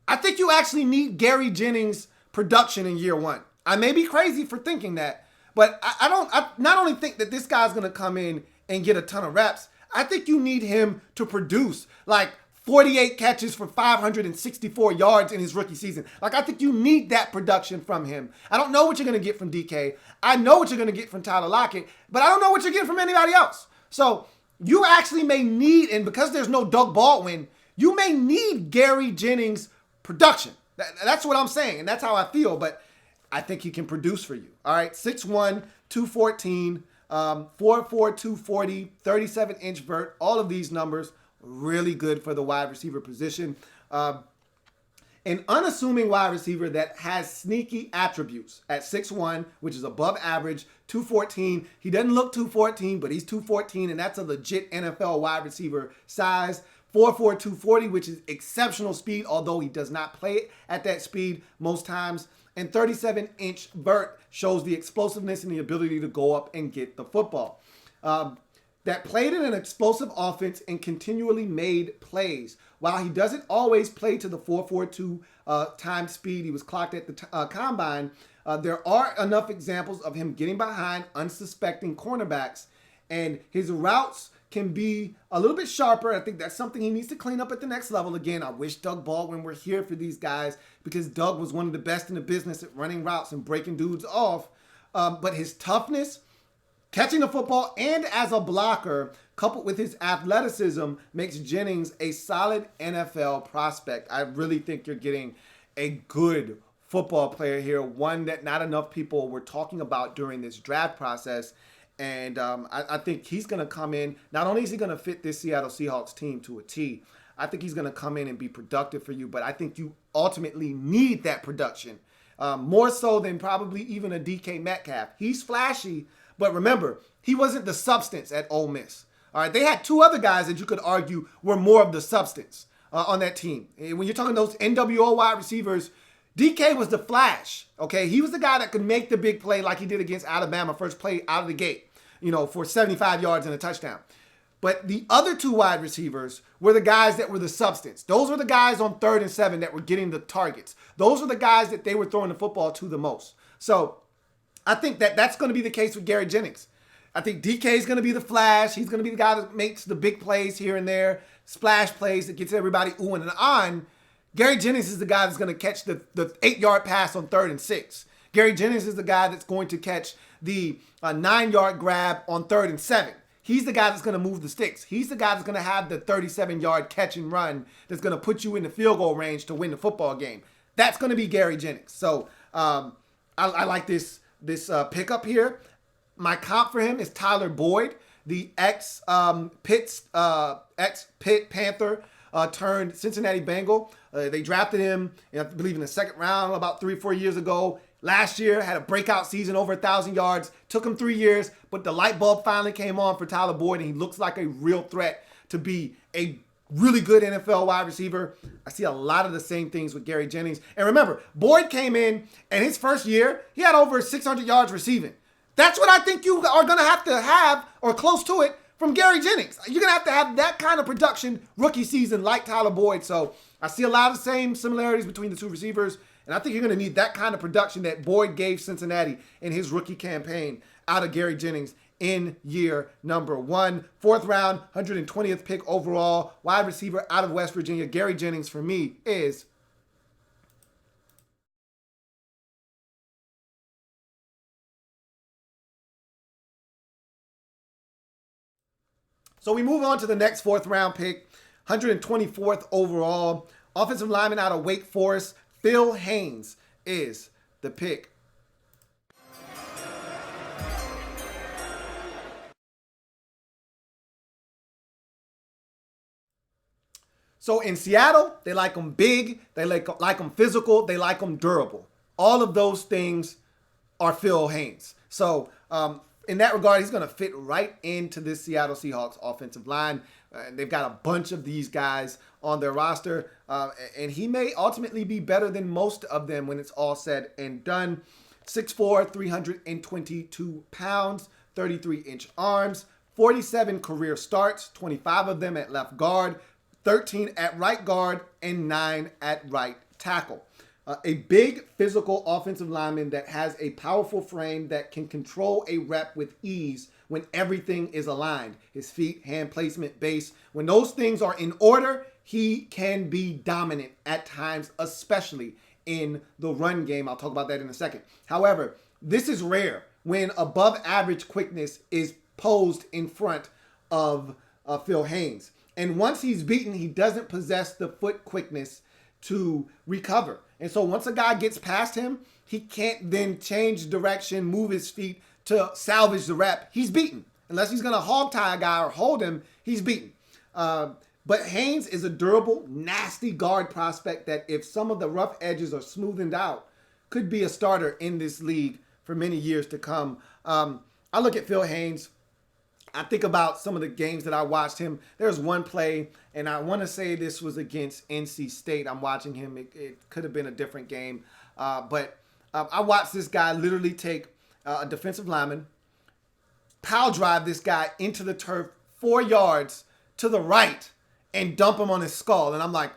I think you actually need Gary Jennings' production in year 1. I may be crazy for thinking that, but I not only think that this guy's going to come in and get a ton of reps, I think you need him to produce like 48 catches for 564 yards in his rookie season. Like, I think you need that production from him. I don't know what you're going to get from DK. I know what you're going to get from Tyler Lockett, but I don't know what you're getting from anybody else. So you actually may need, and because there's no Doug Baldwin, you may need Gary Jennings' production. That's what I'm saying, and that's how I feel, but I think he can produce for you. All right, 6'1", 214, 4'4", 240, 37-inch vert. All of these numbers really good for the wide receiver position. An unassuming wide receiver that has sneaky attributes at 6'1", which is above average, 214. He doesn't look 214, but he's 214, and that's a legit NFL wide receiver size. 4'4", 240, which is exceptional speed, although he does not play at that speed most times. And 37-inch vert shows the explosiveness and the ability to go up and get the football. That played in an explosive offense and continually made plays. While he doesn't always play to the 4.42 time speed he was clocked at the combine, there are enough examples of him getting behind unsuspecting cornerbacks, and his routes can be a little bit sharper. I think that's something he needs to clean up at the next level. Again, I wish Doug Baldwin were here for these guys because Doug was one of the best in the business at running routes and breaking dudes off. But his toughness, catching the football, and as a blocker, coupled with his athleticism, makes Jennings a solid NFL prospect. I really think you're getting a good football player here, one that not enough people were talking about during this draft process. And I think he's going to come in. Not only is he going to fit this Seattle Seahawks team to a T, I think he's going to come in and be productive for you. But I think you ultimately need that production, more so than probably even a DK Metcalf. He's flashy, but remember, he wasn't the substance at Ole Miss. All right, they had 2 other guys that you could argue were more of the substance on that team. And when you're talking those NWO wide receivers, DK was the flash, okay? He was the guy that could make the big play like he did against Alabama, first play out of the gate, for 75 yards and a touchdown. But the other 2 wide receivers were the guys that were the substance. Those were the guys on 3rd and 7 that were getting the targets. Those were the guys that they were throwing the football to the most. So I think that that's going to be the case with Gary Jennings. I think DK is going to be the flash. He's going to be the guy that makes the big plays here and there, splash plays that gets everybody oohing and on. Gary Jennings is the guy that's going to catch the 8-yard pass on 3rd and 6. Gary Jennings is the guy that's going to catch the 9-yard grab on 3rd and 7. He's the guy that's going to move the sticks. He's the guy that's going to have the 37-yard catch and run that's going to put you in the field goal range to win the football game. That's going to be Gary Jennings. So I like this pickup here. My comp for him is Tyler Boyd, the ex-Pitt Panther. turned Cincinnati Bengal. They drafted him, I believe, in the second round about 3 or 4 years ago. Last year, had a breakout season, over 1,000 yards. Took him 3 years, but the light bulb finally came on for Tyler Boyd, and he looks like a real threat to be a really good NFL wide receiver. I see a lot of the same things with Gary Jennings. And remember, Boyd came in, and his first year, he had over 600 yards receiving. That's what I think you are going to have, or close to it, from Gary Jennings. You're going to have that kind of production rookie season like Tyler Boyd. So I see a lot of the same similarities between the two receivers. And I think you're going to need that kind of production that Boyd gave Cincinnati in his rookie campaign out of Gary Jennings in year number 1. 4th round, 120th pick overall, wide receiver out of West Virginia. Gary Jennings, for me, is so we move on to the next 4th round pick, 124th overall. Offensive lineman out of Wake Forest, Phil Haynes is the pick. So in Seattle, they like them big, they like them physical, they like them durable. All of those things are Phil Haynes. So in that regard, he's going to fit right into this Seattle Seahawks offensive line. They've got a bunch of these guys on their roster, and he may ultimately be better than most of them when it's all said and done. 6'4", 322 pounds, 33-inch arms, 47 career starts, 25 of them at left guard, 13 at right guard, and 9 at right tackle. A big physical offensive lineman that has a powerful frame that can control a rep with ease when everything is aligned. His feet, hand placement, base. When those things are in order, he can be dominant at times, especially in the run game. I'll talk about that in a second. However, this is rare when above average quickness is posed in front of Phil Haynes. And once he's beaten, he doesn't possess the foot quickness to recover. And so once a guy gets past him, he can't then change direction, move his feet to salvage the rep. He's beaten. Unless he's going to hog tie a guy or hold him, he's beaten. But Haynes is a durable, nasty guard prospect that if some of the rough edges are smoothened out, could be a starter in this league for many years to come. I look at Phil Haynes. I think about some of the games that I watched him. There's one play, and I want to say this was against NC State. I'm watching him. It could have been a different game. But I watched this guy literally take a defensive lineman, pile drive this guy into the turf 4 yards to the right and dump him on his skull. And I'm like,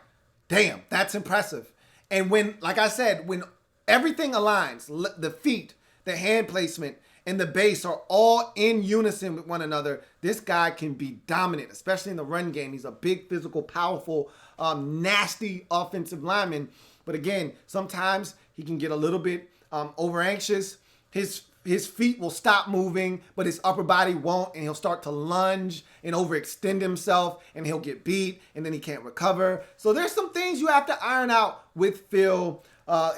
damn, that's impressive. And when, like I said, when everything aligns, the feet, the hand placement, and the base are all in unison with one another, this guy can be dominant, especially in the run game. He's a big, physical, powerful, nasty offensive lineman. But again, sometimes he can get a little bit over anxious. His feet will stop moving, but his upper body won't, and he'll start to lunge and overextend himself, and he'll get beat, and then he can't recover. So there's some things you have to iron out with Phil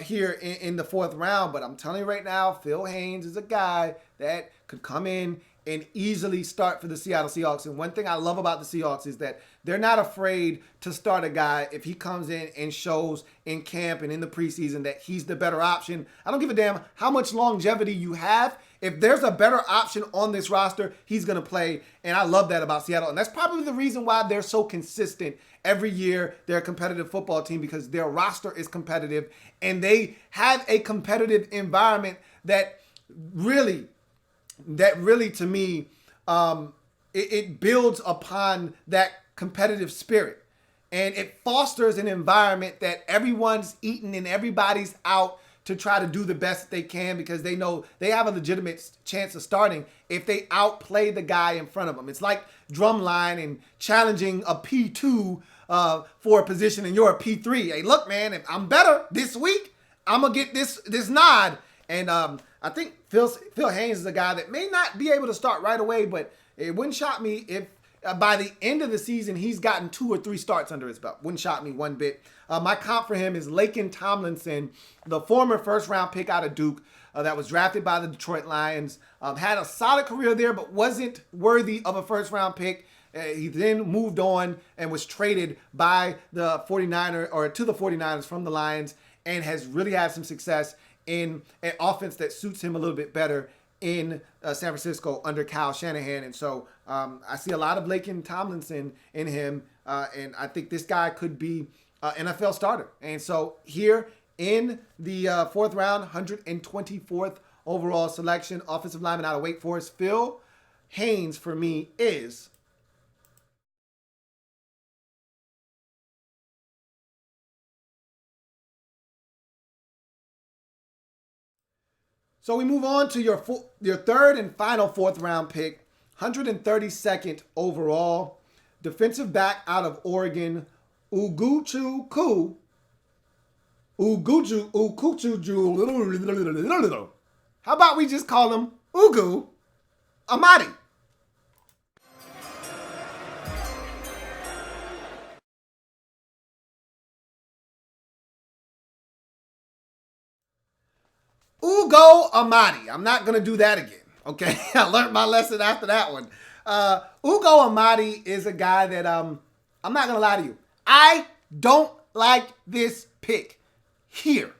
here in the 4th round. But I'm telling you right now, Phil Haynes is a guy that could come in and easily start for the Seattle Seahawks. And one thing I love about the Seahawks is that they're not afraid to start a guy if he comes in and shows in camp and in the preseason that he's the better option. I don't give a damn how much longevity you have. If there's a better option on this roster, he's going to play. And I love that about Seattle. And that's probably the reason why they're so consistent. Every year, they're a competitive football team because their roster is competitive. And they have a competitive environment that really to me, it builds upon that competitive spirit. And it fosters an environment that everyone's eating and everybody's out to try to do the best that they can because they know they have a legitimate chance of starting if they outplay the guy in front of them. It's like drumline and challenging a P2 for a position and you're a P3. Hey, look, man, if I'm better this week, I'm going to get this nod. And I think Phil Haynes is a guy that may not be able to start right away, but it wouldn't shock me if by the end of the season he's gotten 2 or 3 starts under his belt. Wouldn't shock me one bit. My comp for him is Laken Tomlinson, the former first-round pick out of Duke that was drafted by the Detroit Lions. Had a solid career there, but wasn't worthy of a first-round pick. He then moved on and was traded by the 49ers or to the 49ers from the Lions, and has really had some success in an offense that suits him a little bit better in San Francisco under Kyle Shanahan. And so I see a lot of Laken Tomlinson in him, and I think this guy could be an NFL starter. And so here in the fourth round, 124th overall selection, offensive lineman out of Wake Forest, Phil Haynes for me is So we move on to your third and final fourth round pick, 132nd overall, defensive back out of Oregon, Ukuchu. How about we just call him Ugo Amadi? Ugo Amadi. I'm not going to do that again. Okay. I learned my lesson after that one. Ugo Amadi is a guy that, I'm not going to lie to you. I don't like this pick here.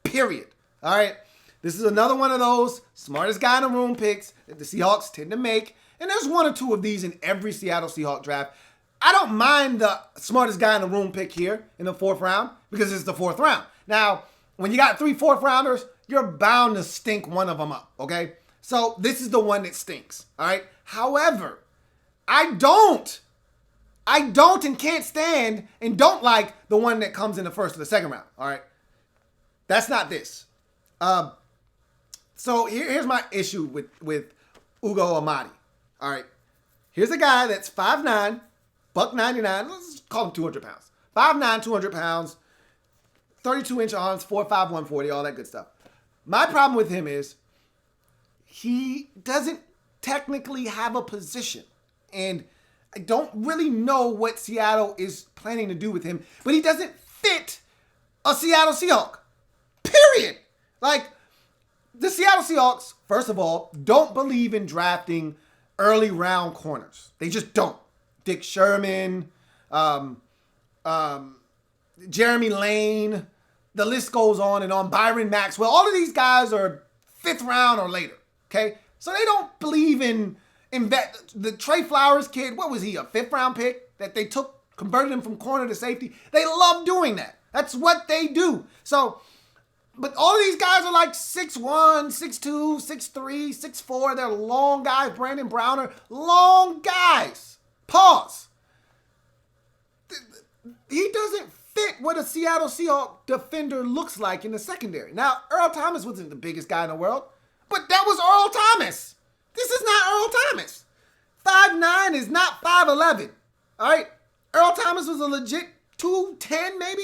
Period. All right. This is another one of those smartest guy in the room picks that the Seahawks tend to make. And there's one or two of these in every Seattle Seahawks draft. I don't mind the smartest guy in the room pick here in the fourth round because it's the fourth round. Now, when you got 3 fourth rounders, you're bound to stink one of them up, okay? So this is the one that stinks, all right? However, I don't and can't stand and don't like the one that comes in the first or the second round, all right? That's not this. So here's my issue with Ugo Amadi, all right? Here's a guy that's 5'9", $199, let's call him 200 pounds. 5'9", 200 pounds, 32-inch arms, 4'5", 140, all that good stuff. My problem with him is he doesn't technically have a position. And I don't really know what Seattle is planning to do with him, but he doesn't fit a Seattle Seahawk. Period. Like, the Seattle Seahawks, first of all, don't believe in drafting early round corners. They just don't. Dick Sherman, Jeremy Lane, the list goes on and on. Byron Maxwell, all of these guys are 5th round or later, okay? So they don't believe in the Trey Flowers kid. What was he, a 5th round pick that they took, converted him from corner to safety? They love doing that. That's what they do. So, but all of these guys are like 6'1", 6'2", 6'3", 6'4". They're long guys. Brandon Browner, long guys. Pause. He doesn't fit what a Seattle Seahawks defender looks like in the secondary. Now, Earl Thomas wasn't the biggest guy in the world, but that was Earl Thomas. This is not Earl Thomas. 5'9" is not 5'11". All right? Earl Thomas was a legit 210 maybe?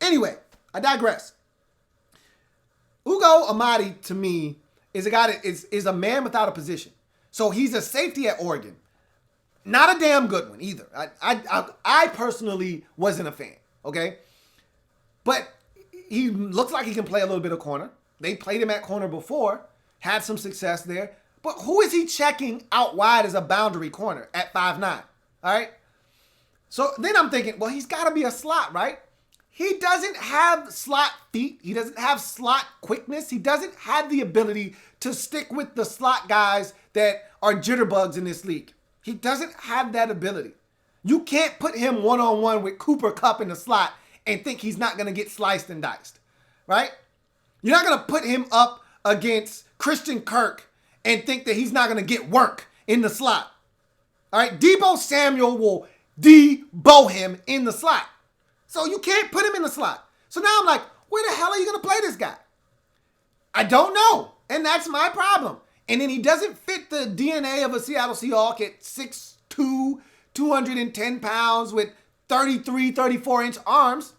Anyway, I digress. Ugo Amadi, to me, is a guy that is a man without a position. So he's a safety at Oregon. Not a damn good one either. I personally wasn't a fan, okay? But he looks like he can play a little bit of corner. They played him at corner before, had some success there. But who is he checking out wide as a boundary corner at 5'9", all right? So then I'm thinking, well, he's got to be a slot, right? He doesn't have slot feet. He doesn't have slot quickness. He doesn't have the ability to stick with the slot guys that are jitterbugs in this league. He doesn't have that ability. You can't put him one-on-one with Cooper Kupp in the slot and think he's not going to get sliced and diced, right? You're not going to put him up against Christian Kirk and think that he's not going to get work in the slot. All right, Deebo Samuel will Debo him in the slot. So you can't put him in the slot. So now I'm like, where the hell are you going to play this guy? I don't know. And that's my problem. And then he doesn't fit the DNA of a Seattle Seahawk at 6'2", 210 pounds with 33, 34-inch arms.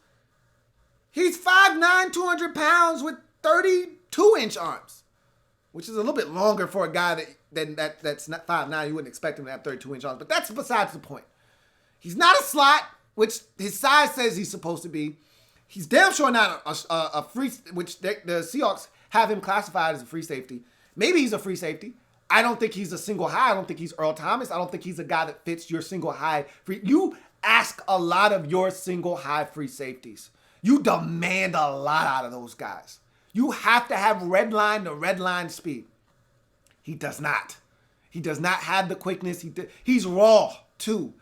He's 5'9", 200 pounds with 32-inch arms, which is a little bit longer for a guy that's not 5'9". You wouldn't expect him to have 32-inch arms, but that's besides the point. He's not a slot, which his size says he's supposed to be. He's damn sure not a free, which the Seahawks have him classified as a free safety. Maybe he's a free safety. I don't think he's a single high. I don't think he's Earl Thomas. I don't think he's a guy that fits your single high free. You ask a lot of your single high free safeties. You demand a lot out of those guys. You have to have red line to red line speed. He does not. He does not have the quickness. He's raw too.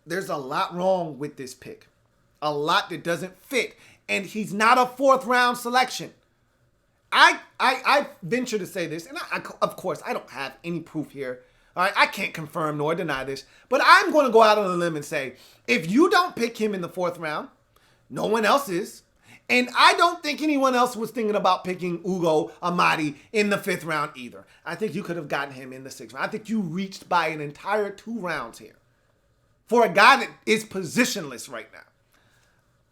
There's a lot wrong with this pick. A lot that doesn't fit. And he's not a 4th round selection. I venture to say this, and of course, I don't have any proof here. All right, I can't confirm nor deny this, but I'm going to go out on a limb and say, if you don't pick him in the 4th round, no one else is. And I don't think anyone else was thinking about picking Ugo Amadi in the 5th round either. I think you could have gotten him in the 6th round. I think you reached by an entire 2 rounds here for a guy that is positionless right now.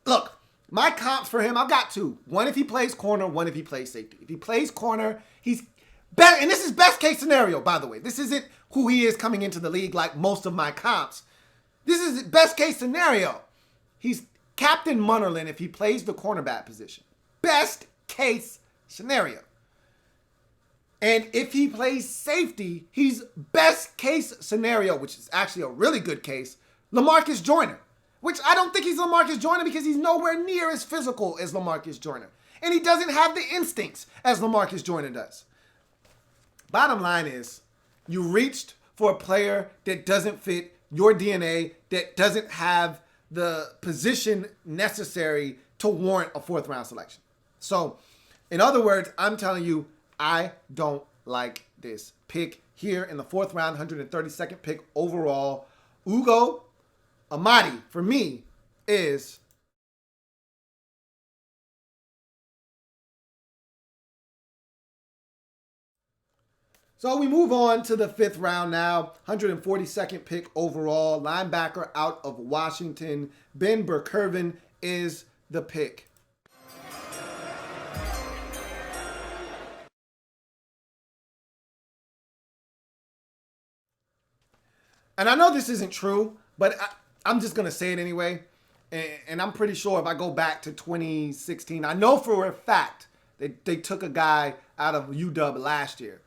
Look, my comps for him, I've got 2. One if he plays corner, one if he plays safety. If he plays corner, he's better. And this is best case scenario, by the way. This isn't who he is coming into the league like most of my comps. This is best case scenario. He's Captain Munnerlyn if he plays the cornerback position. Best case scenario. And if he plays safety, he's best case scenario, which is actually a really good case, LaMarcus Joyner. Which I don't think he's LaMarcus Joyner because he's nowhere near as physical as LaMarcus Joyner. And he doesn't have the instincts as LaMarcus Joyner does. Bottom line is, you reached for a player that doesn't fit your DNA, that doesn't have the position necessary to warrant a 4th round selection. So, in other words, I'm telling you, I don't like this pick here in the 4th round, 132nd pick overall. Ugo Amadi, for me, is so we move on to the 5th round now, 142nd pick overall, linebacker out of Washington. Ben Burr-Kirven is the pick. And I know this isn't true, but I'm just going to say it anyway. And I'm pretty sure if I go back to 2016, I know for a fact that they took a guy out of UW last year.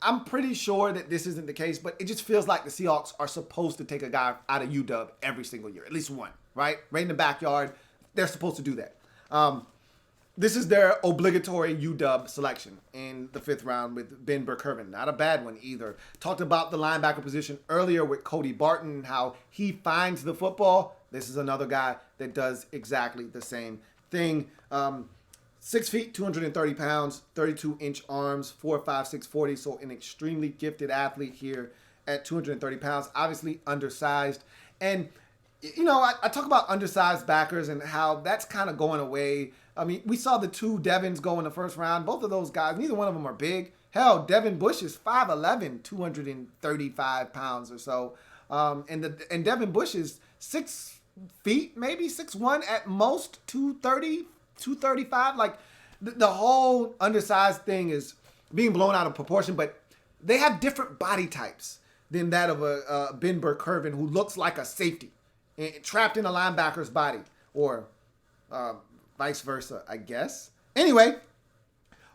I'm pretty sure that this isn't the case, but it just feels like the Seahawks are supposed to take a guy out of UW every single year, at least one, right? Right in the backyard. They're supposed to do that. This is their obligatory UW selection in the 5th round with Ben Burr-Kirven. Not a bad one either. Talked about the linebacker position earlier with Cody Barton, how he finds the football. This is another guy that does exactly the same thing. 6 feet, 230 pounds, 32-inch arms, 4.56 40. So an extremely gifted athlete here at 230 pounds. Obviously undersized. And, you know, I talk about undersized backers and how that's kind of going away. I mean, we saw the 2 Devins go in the 1st round. Both of those guys, neither one of them are big. Hell, Devin Bush is 5'11", 235 pounds or so. And Devin Bush is 6 feet, maybe 6'1", at most 230, 235. Like, the whole undersized thing is being blown out of proportion, but they have different body types than that of a Ben Burr-Kirven, who looks like a safety, trapped in a linebacker's body, or vice versa, I guess. Anyway,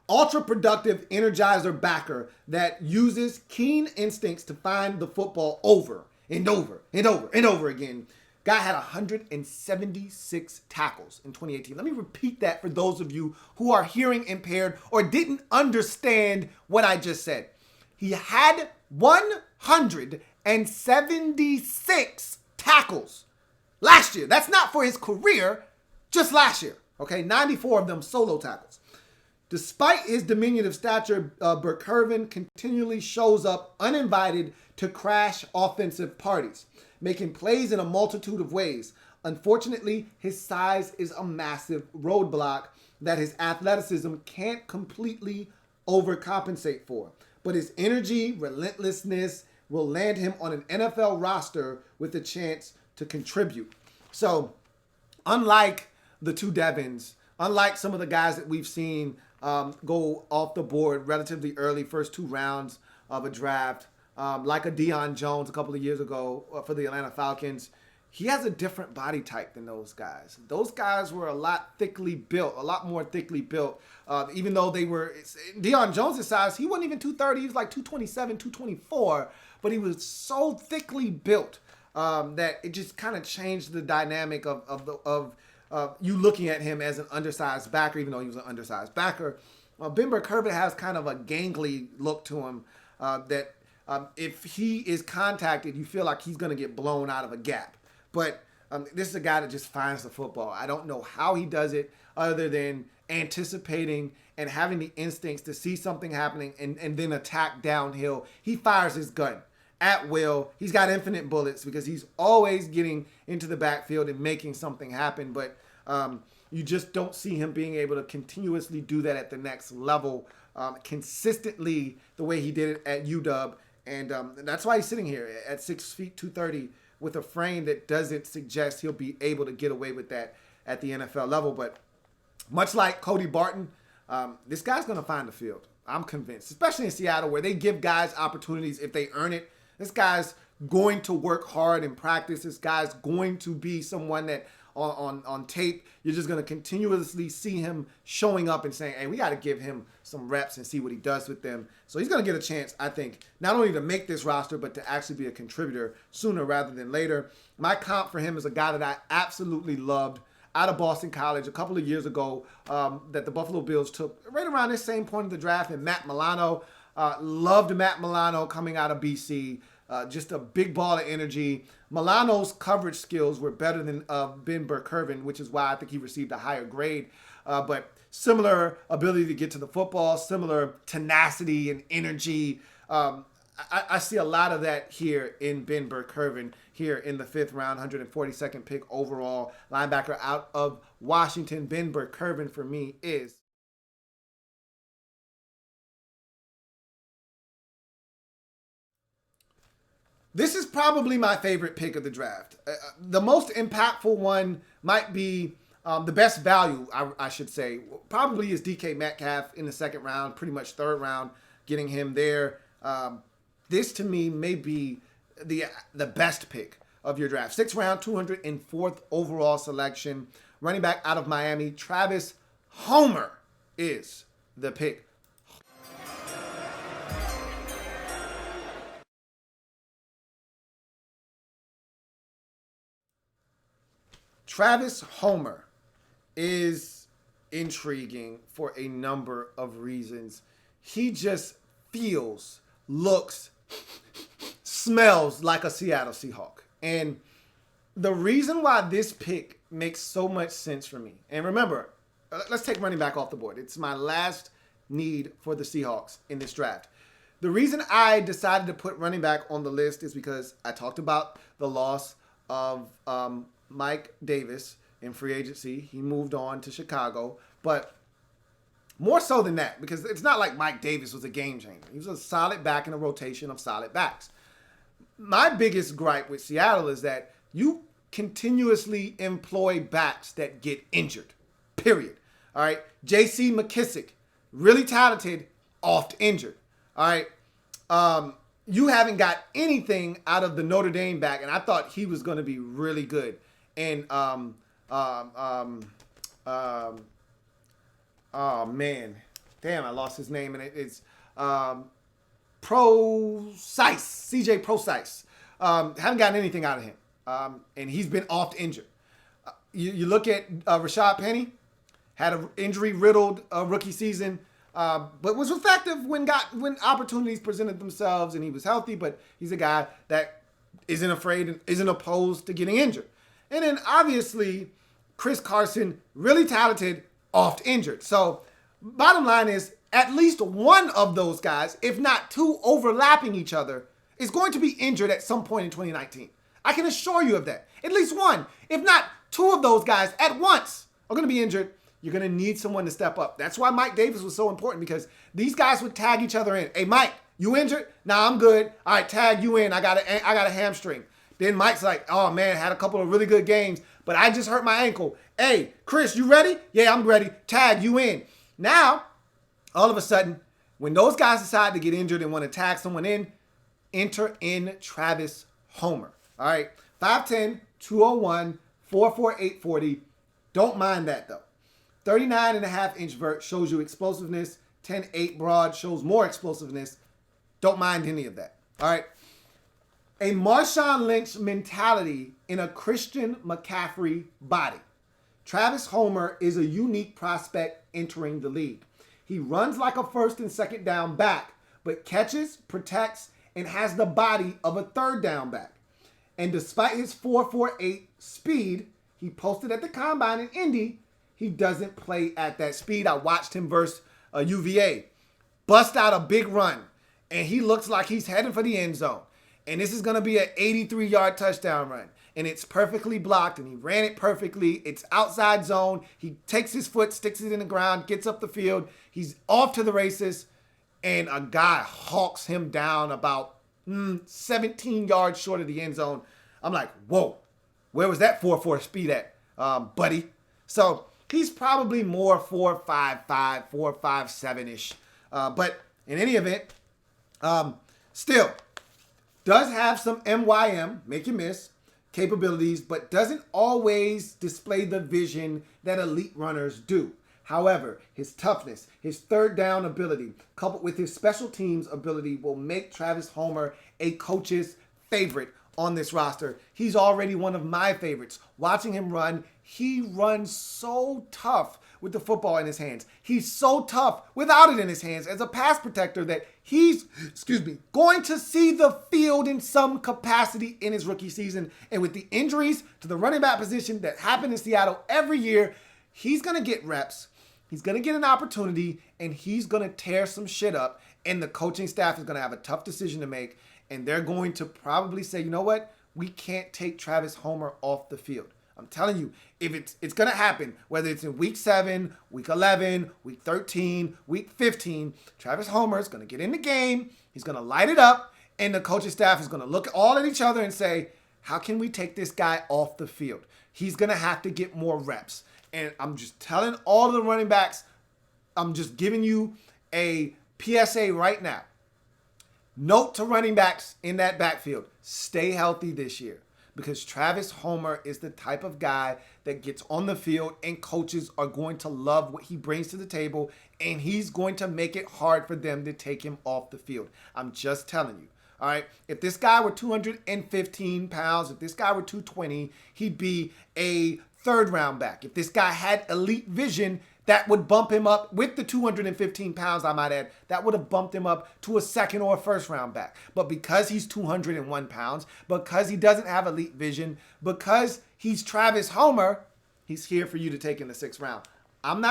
ultra-productive energizer backer that uses keen instincts to find the football over and over and over and over again. Guy had 176 tackles in 2018. Let me repeat that for those of you who are hearing impaired or didn't understand what I just said. He had 176 tackles last year. That's not for his career, just last year. Okay, 94 of them solo tackles. Despite his diminutive stature, Burr-Kirven continually shows up uninvited to crash offensive parties, making plays in a multitude of ways. Unfortunately, his size is a massive roadblock that his athleticism can't completely overcompensate for. But his energy, relentlessness will land him on an NFL roster with a chance to contribute. So, unlike the 2 Devins, unlike some of the guys that we've seen go off the board relatively early, first 2 rounds of a draft, like a Deion Jones a couple of years ago for the Atlanta Falcons, he has a different body type than those guys. Those guys were a lot more thickly built. Even though they were, Deion Jones' size, he wasn't even 230. He was like 227, 224. But he was so thickly built that it just kind of changed the dynamic of you looking at him as an undersized backer, even though he was an undersized backer. Ben Burr-Kirven has kind of a gangly look to him that if he is contacted, you feel like he's going to get blown out of a gap. But this is a guy that just finds the football. I don't know how he does it other than anticipating and having the instincts to see something happening and then attack downhill. He fires his gun at will. He's got infinite bullets because he's always getting into the backfield and making something happen. But you just don't see him being able to continuously do that at the next level consistently the way he did it at UW. And that's why he's sitting here at 6 feet 230 with a frame that doesn't suggest he'll be able to get away with that at the NFL level. But much like Cody Barton, this guy's going to find the field. I'm convinced, especially in Seattle where they give guys opportunities if they earn it. This guy's going to work hard in practice. This guy's going to be someone that on tape, you're just going to continuously see him showing up and saying, hey, we got to give him some reps and see what he does with them. So he's going to get a chance, I think, not only to make this roster, but to actually be a contributor sooner rather than later. My comp for him is a guy that I absolutely loved out of Boston College a couple of years ago that the Buffalo Bills took right around this same point of the draft, and Matt Milano. Loved Matt Milano coming out of BC. Just a big ball of energy. Milano's coverage skills were better than Ben Burr-Kirven, which is why I think he received a higher grade. But similar ability to get to the football, similar tenacity and energy. I see a lot of that here in Ben Burr-Kirven here in the 5th round, 142nd pick overall linebacker out of Washington. Ben Burr-Kirven for me is this is probably my favorite pick of the draft. The most impactful one might be the best value, I should say, probably is DK Metcalf in the 2nd round, pretty much 3rd round, getting him there. This to me may be the best pick of your draft. 6th round, 204th overall selection. Running back out of Miami, Travis Homer is the pick. Travis Homer is intriguing for a number of reasons. He just feels, looks, smells like a Seattle Seahawk. And the reason why this pick makes so much sense for me, and remember, let's take running back off the board. It's my last need for the Seahawks in this draft. The reason I decided to put running back on the list is because I talked about the loss of Mike Davis in free agency. He moved on to Chicago, but more so than that, because it's not like Mike Davis was a game changer. He was a solid back in a rotation of solid backs. My biggest gripe with Seattle is that you continuously employ backs that get injured, period. All right, J.C. McKissick, really talented, oft injured. All right, you haven't got anything out of the Notre Dame back, and I thought he was going to be really good. And oh man, damn, I lost his name, and it's CJ Procise. Haven't gotten anything out of him, and he's been oft injured. You look at Rashad Penny, had an injury-riddled rookie season, but was effective when opportunities presented themselves, and he was healthy. But he's a guy that isn't afraid and isn't opposed to getting injured. And then obviously, Chris Carson, really talented, oft injured. So bottom line is, at least one of those guys, if not two overlapping each other, is going to be injured at some point in 2019. I can assure you of that. At least one, if not two of those guys at once are going to be injured. You're going to need someone to step up. That's why Mike Davis was so important, because these guys would tag each other in. Hey, Mike, you injured? Nah, I'm good. All right, tag you in. I got a hamstring. Then Mike's like, oh, man, had a couple of really good games, but I just hurt my ankle. Hey, Chris, you ready? Yeah, I'm ready. Tag you in. Now, all of a sudden, when those guys decide to get injured and want to tag someone in, enter in Travis Homer. All right, 5'10", 201, 4'4", 840. Don't mind that though. 39.5-inch vert shows you explosiveness. 10.8 broad shows more explosiveness. Don't mind any of that. All right. A Marshawn Lynch mentality in a Christian McCaffrey body. Travis Homer is a unique prospect entering the league. He runs like a first and second down back, but catches, protects, and has the body of a third down back. And despite his 4.48 speed, he posted at the combine in Indy, he doesn't play at that speed. I watched him versus UVA. Bust out a big run, and he looks like he's heading for the end zone. And this is going to be an 83-yard touchdown run. And it's perfectly blocked, and he ran it perfectly. It's outside zone. He takes his foot, sticks it in the ground, gets up the field. He's off to the races, and a guy hawks him down about 17 yards short of the end zone. I'm like, whoa, where was that 4.4 speed at, buddy? So he's probably more 4.55, 4.57-ish. But in any event, still does have some MYM, make you miss, capabilities, but doesn't always display the vision that elite runners do. However, his toughness, his third down ability, coupled with his special teams ability will make Travis Homer a coach's favorite on this roster. He's already one of my favorites. Watching him run, he runs so tough with the football in his hands. He's so tough without it in his hands as a pass protector that he's, going to see the field in some capacity in his rookie season. And with the injuries to the running back position that happen in Seattle every year, he's going to get reps. He's going to get an opportunity, and he's going to tear some shit up. And the coaching staff is going to have a tough decision to make. And they're going to probably say, you know what? We can't take Travis Homer off the field. I'm telling you, if it's going to happen, whether it's in week 7, week 11, week 13, week 15, Travis Homer is going to get in the game. He's going to light it up. And the coaching staff is going to look all at each other and say, how can we take this guy off the field? He's going to have to get more reps. And I'm just telling all of the running backs, I'm just giving you a PSA right now. Note to running backs in that backfield, stay healthy this year. Because Travis Homer is the type of guy that gets on the field and coaches are going to love what he brings to the table, and he's going to make it hard for them to take him off the field. I'm just telling you. All right, if this guy were 215 pounds, if this guy were 220, he'd be a third round back. If this guy had elite vision, that would bump him up with the 215 pounds, I might add, that would have bumped him up to a second or a first round back. But because he's 201 pounds, because he doesn't have elite vision, because he's Travis Homer, he's here for you to take in the 6th round. I'm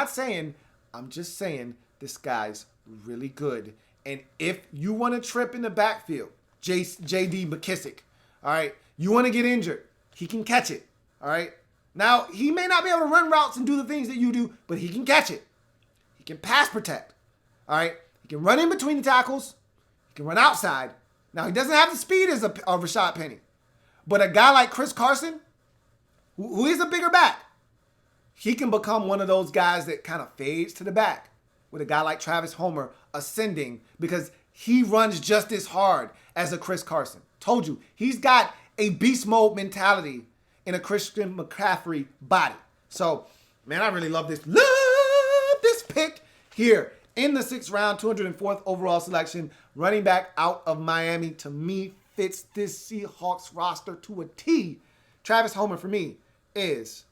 just saying this guy's really good. And if you want to trip in the backfield, J.D. McKissick, all right, you want to get injured, he can catch it, all right? Now, he may not be able to run routes and do the things that you do, but he can catch it. He can pass protect. All right? He can run in between the tackles. He can run outside. Now, he doesn't have the speed as a Rashad Penny. But a guy like Chris Carson, who is a bigger back, he can become one of those guys that kind of fades to the back with a guy like Travis Homer ascending because he runs just as hard as a Chris Carson. Told you, he's got a beast mode mentality in a Christian McCaffrey body. So, man, I really love this pick here in the 6th round, 204th overall selection. Running back out of Miami, to me, fits this Seahawks roster to a T. Travis Homer, for me, is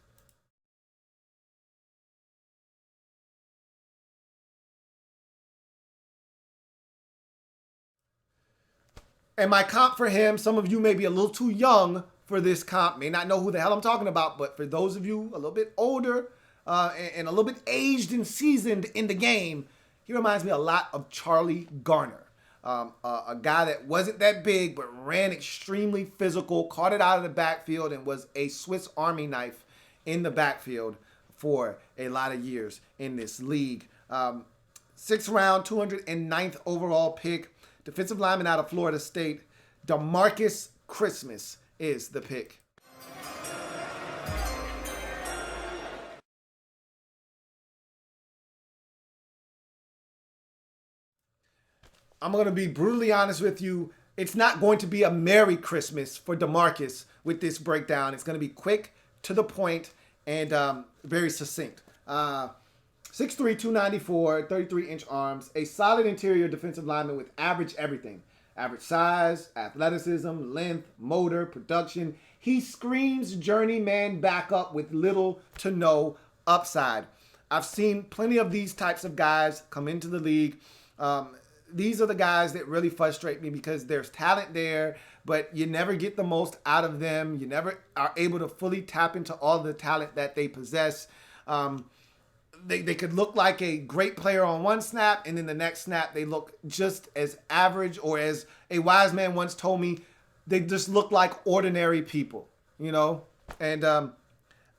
and my comp for him, some of you may be a little too young for this comp, may not know who the hell I'm talking about, but for those of you a little bit older and a little bit aged and seasoned in the game, he reminds me a lot of Charlie Garner, a guy that wasn't that big but ran extremely physical, caught it out of the backfield, and was a Swiss Army knife in the backfield for a lot of years in this league. 6th round, 209th overall pick, defensive lineman out of Florida State, DeMarcus Christmas is the pick. I'm going to be brutally honest with you. it's not going to be a Merry Christmas for DeMarcus with this breakdown. It's going to be quick, to the point, and very succinct. 6'3", 294, 33-inch arms, a solid interior defensive lineman with average everything. Average size, athleticism, length, motor, production. He screams journeyman backup with little to no upside. I've seen plenty of these types of guys come into the league. These are the guys that really frustrate me because there's talent there, but you never get the most out of them. You never are able to fully tap into all the talent that they possess. They could look like a great player on one snap, and then the next snap they look just as average, or as a wise man once told me, they just look like ordinary people, you know? And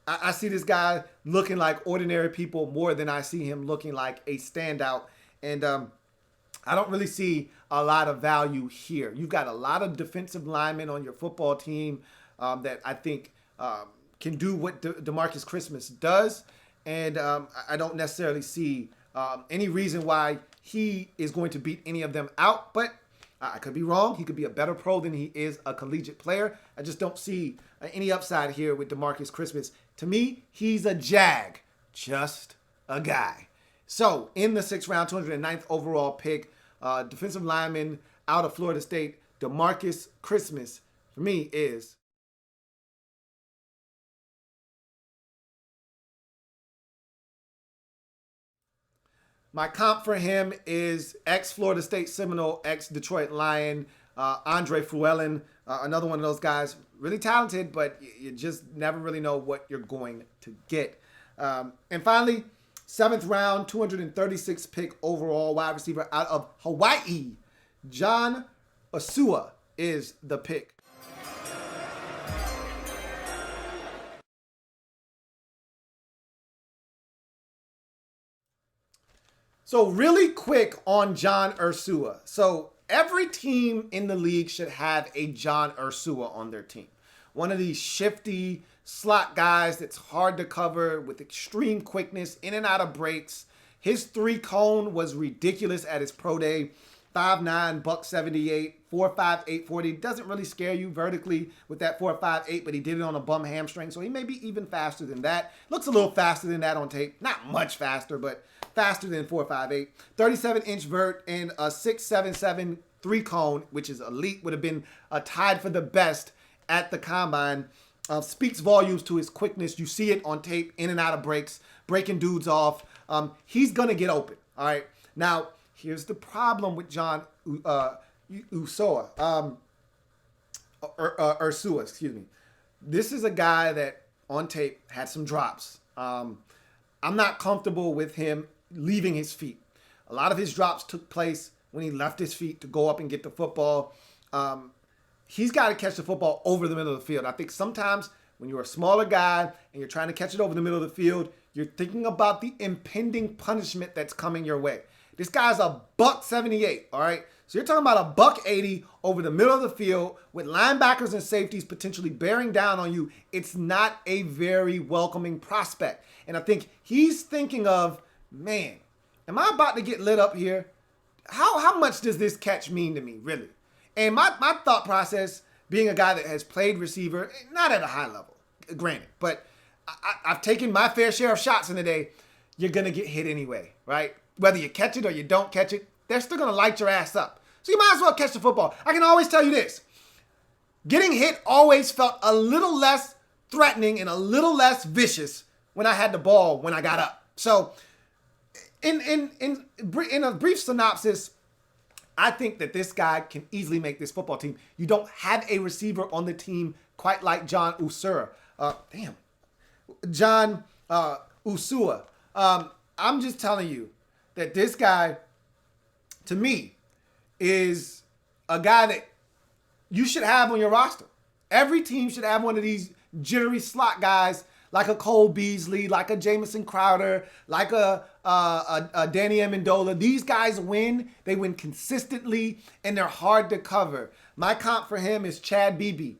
I see this guy looking like ordinary people more than I see him looking like a standout. And I don't really see a lot of value here. You've got a lot of defensive linemen on your football team that I think can do what DeMarcus Christmas does. And I don't necessarily see any reason why he is going to beat any of them out. But I could be wrong. He could be a better pro than he is a collegiate player. I just don't see any upside here with DeMarcus Christmas. To me, he's a jag, just a guy. So, in the 6th round, 209th overall pick, defensive lineman out of Florida State, DeMarcus Christmas, for me, is my comp for him is ex-Florida State Seminole, ex-Detroit Lion, Andre Fruellen, another one of those guys, really talented, but you just never really know what you're going to get. And finally, 7th round, 236th pick overall, wide receiver out of Hawaii, John Osua is the pick. So really quick on John Ursua. So every team in the league should have a John Ursua on their team. One of these shifty slot guys that's hard to cover with extreme quickness, in and out of breaks. His 3-cone was ridiculous at his pro day. 5'9", buck 78, 4'5", 840. Doesn't really scare you vertically with that 4'5", but he did it on a bum hamstring, so he may be even faster than that. Looks a little faster than that on tape. Not much faster, but faster than 4'5", 37-inch vert and a 6'7", 3-cone, which is elite, would have been tied for the best at the combine. Speaks volumes to his quickness. You see it on tape, in and out of breaks, breaking dudes off. He's going to get open, all right? Now, here's the problem with John Ursua, excuse me. This is a guy that, on tape, had some drops. I'm not comfortable with him leaving his feet. A lot of his drops took place when he left his feet to go up and get the football. He's got to catch the football over the middle of the field. I think sometimes when you're a smaller guy and you're trying to catch it over the middle of the field, you're thinking about the impending punishment that's coming your way. This guy's a buck 78, all right? So you're talking about a buck 80 over the middle of the field with linebackers and safeties potentially bearing down on you. It's not a very welcoming prospect. And I think he's thinking of, man, am I about to get lit up here? How much does this catch mean to me, really? And my thought process, being a guy that has played receiver, not at a high level, granted, but I've taken my fair share of shots in the day. You're going to get hit anyway, right? Whether you catch it or you don't catch it, they're still going to light your ass up. So you might as well catch the football. I can always tell you this. Getting hit always felt a little less threatening and a little less vicious when I had the ball when I got up. So in a brief synopsis, I think that this guy can easily make this football team. You don't have a receiver on the team quite like John Ursua. John Ursua. I'm just telling you that this guy, to me, is a guy that you should have on your roster. Every team should have one of these jittery slot guys, like a Cole Beasley, like a Jamison Crowder, like a Danny Amendola. These guys win. They win consistently, and they're hard to cover. My comp for him is Chad Beebe.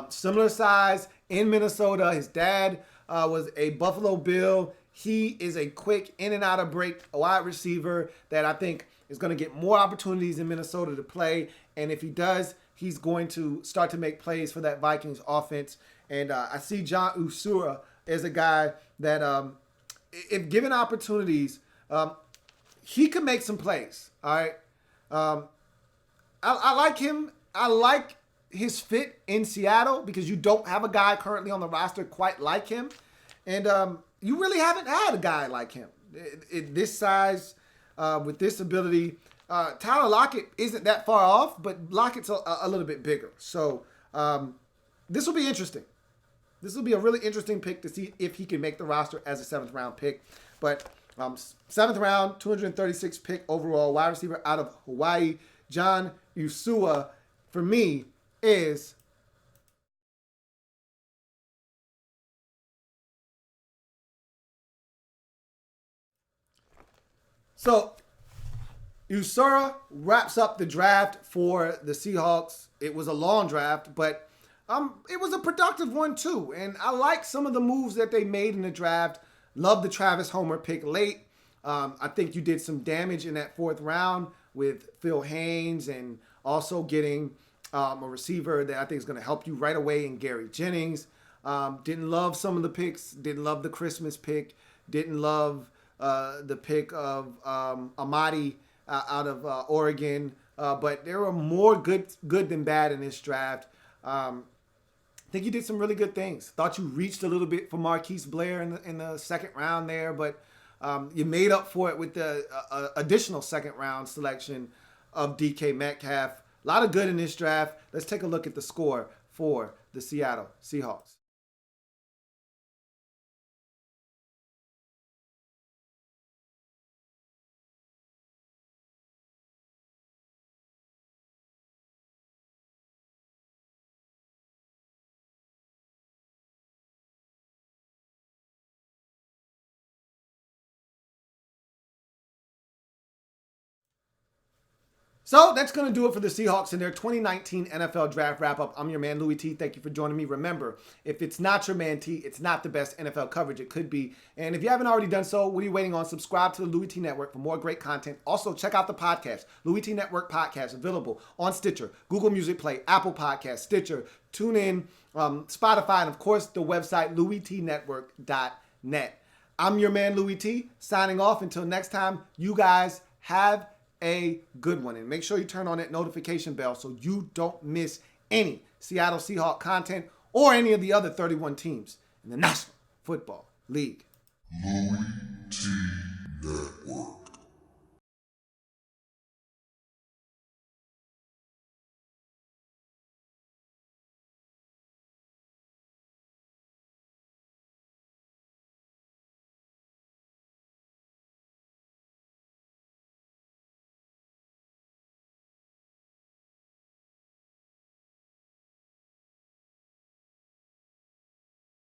Similar size in Minnesota. His dad was a Buffalo Bill. He is a quick in and out of break wide receiver that I think is going to get more opportunities in Minnesota to play. And if he does, he's going to start to make plays for that Vikings offense. And I see John Usura as a guy that, if given opportunities, he could make some plays. All right. I like him. I like his fit in Seattle because you don't have a guy currently on the roster quite like him. And you really haven't had a guy like him. This size, with this ability. Tyler Lockett isn't that far off, but Lockett's a little bit bigger. So this will be interesting. This will be a really interesting pick to see if he can make the roster as a 7th round pick. But 7th round, 236 pick overall, wide receiver out of Hawaii, John Usua, for me, is so Usura wraps up the draft for the Seahawks. It was a long draft, but it was a productive one too. And I like some of the moves that they made in the draft. Love the Travis Homer pick late. I think you did some damage in that 4th round with Phil Haynes and also getting a receiver that I think is going to help you right away in Gary Jennings. Didn't love some of the picks. Didn't love the Christmas pick. Didn't love the pick of Amadi out of Oregon. But there were more good than bad in this draft. I think you did some really good things. Thought you reached a little bit for Marquise Blair in the 2nd round there, but you made up for it with the additional 2nd round selection of DK Metcalf. A lot of good in this draft. Let's take a look at the score for the Seattle Seahawks. So that's going to do it for the Seahawks in their 2019 NFL Draft Wrap-Up. I'm your man, Louie Tee. Thank you for joining me. Remember, if it's not your man T, it's not the best NFL coverage it could be. And if you haven't already done so, what are you waiting on? Subscribe to the Louie Tee Network for more great content. Also, check out the podcast, Louie Tee Network Podcast, available on Stitcher, Google Music Play, Apple Podcasts, Stitcher, TuneIn, Spotify, and of course, the website, LouieTeeNetwork.net. I'm your man, Louie Tee, signing off. Until next time, you guys have a good one. And make sure you turn on that notification bell so you don't miss any Seattle Seahawks content or any of the other 31 teams in the National Football League. Louie Tee Network.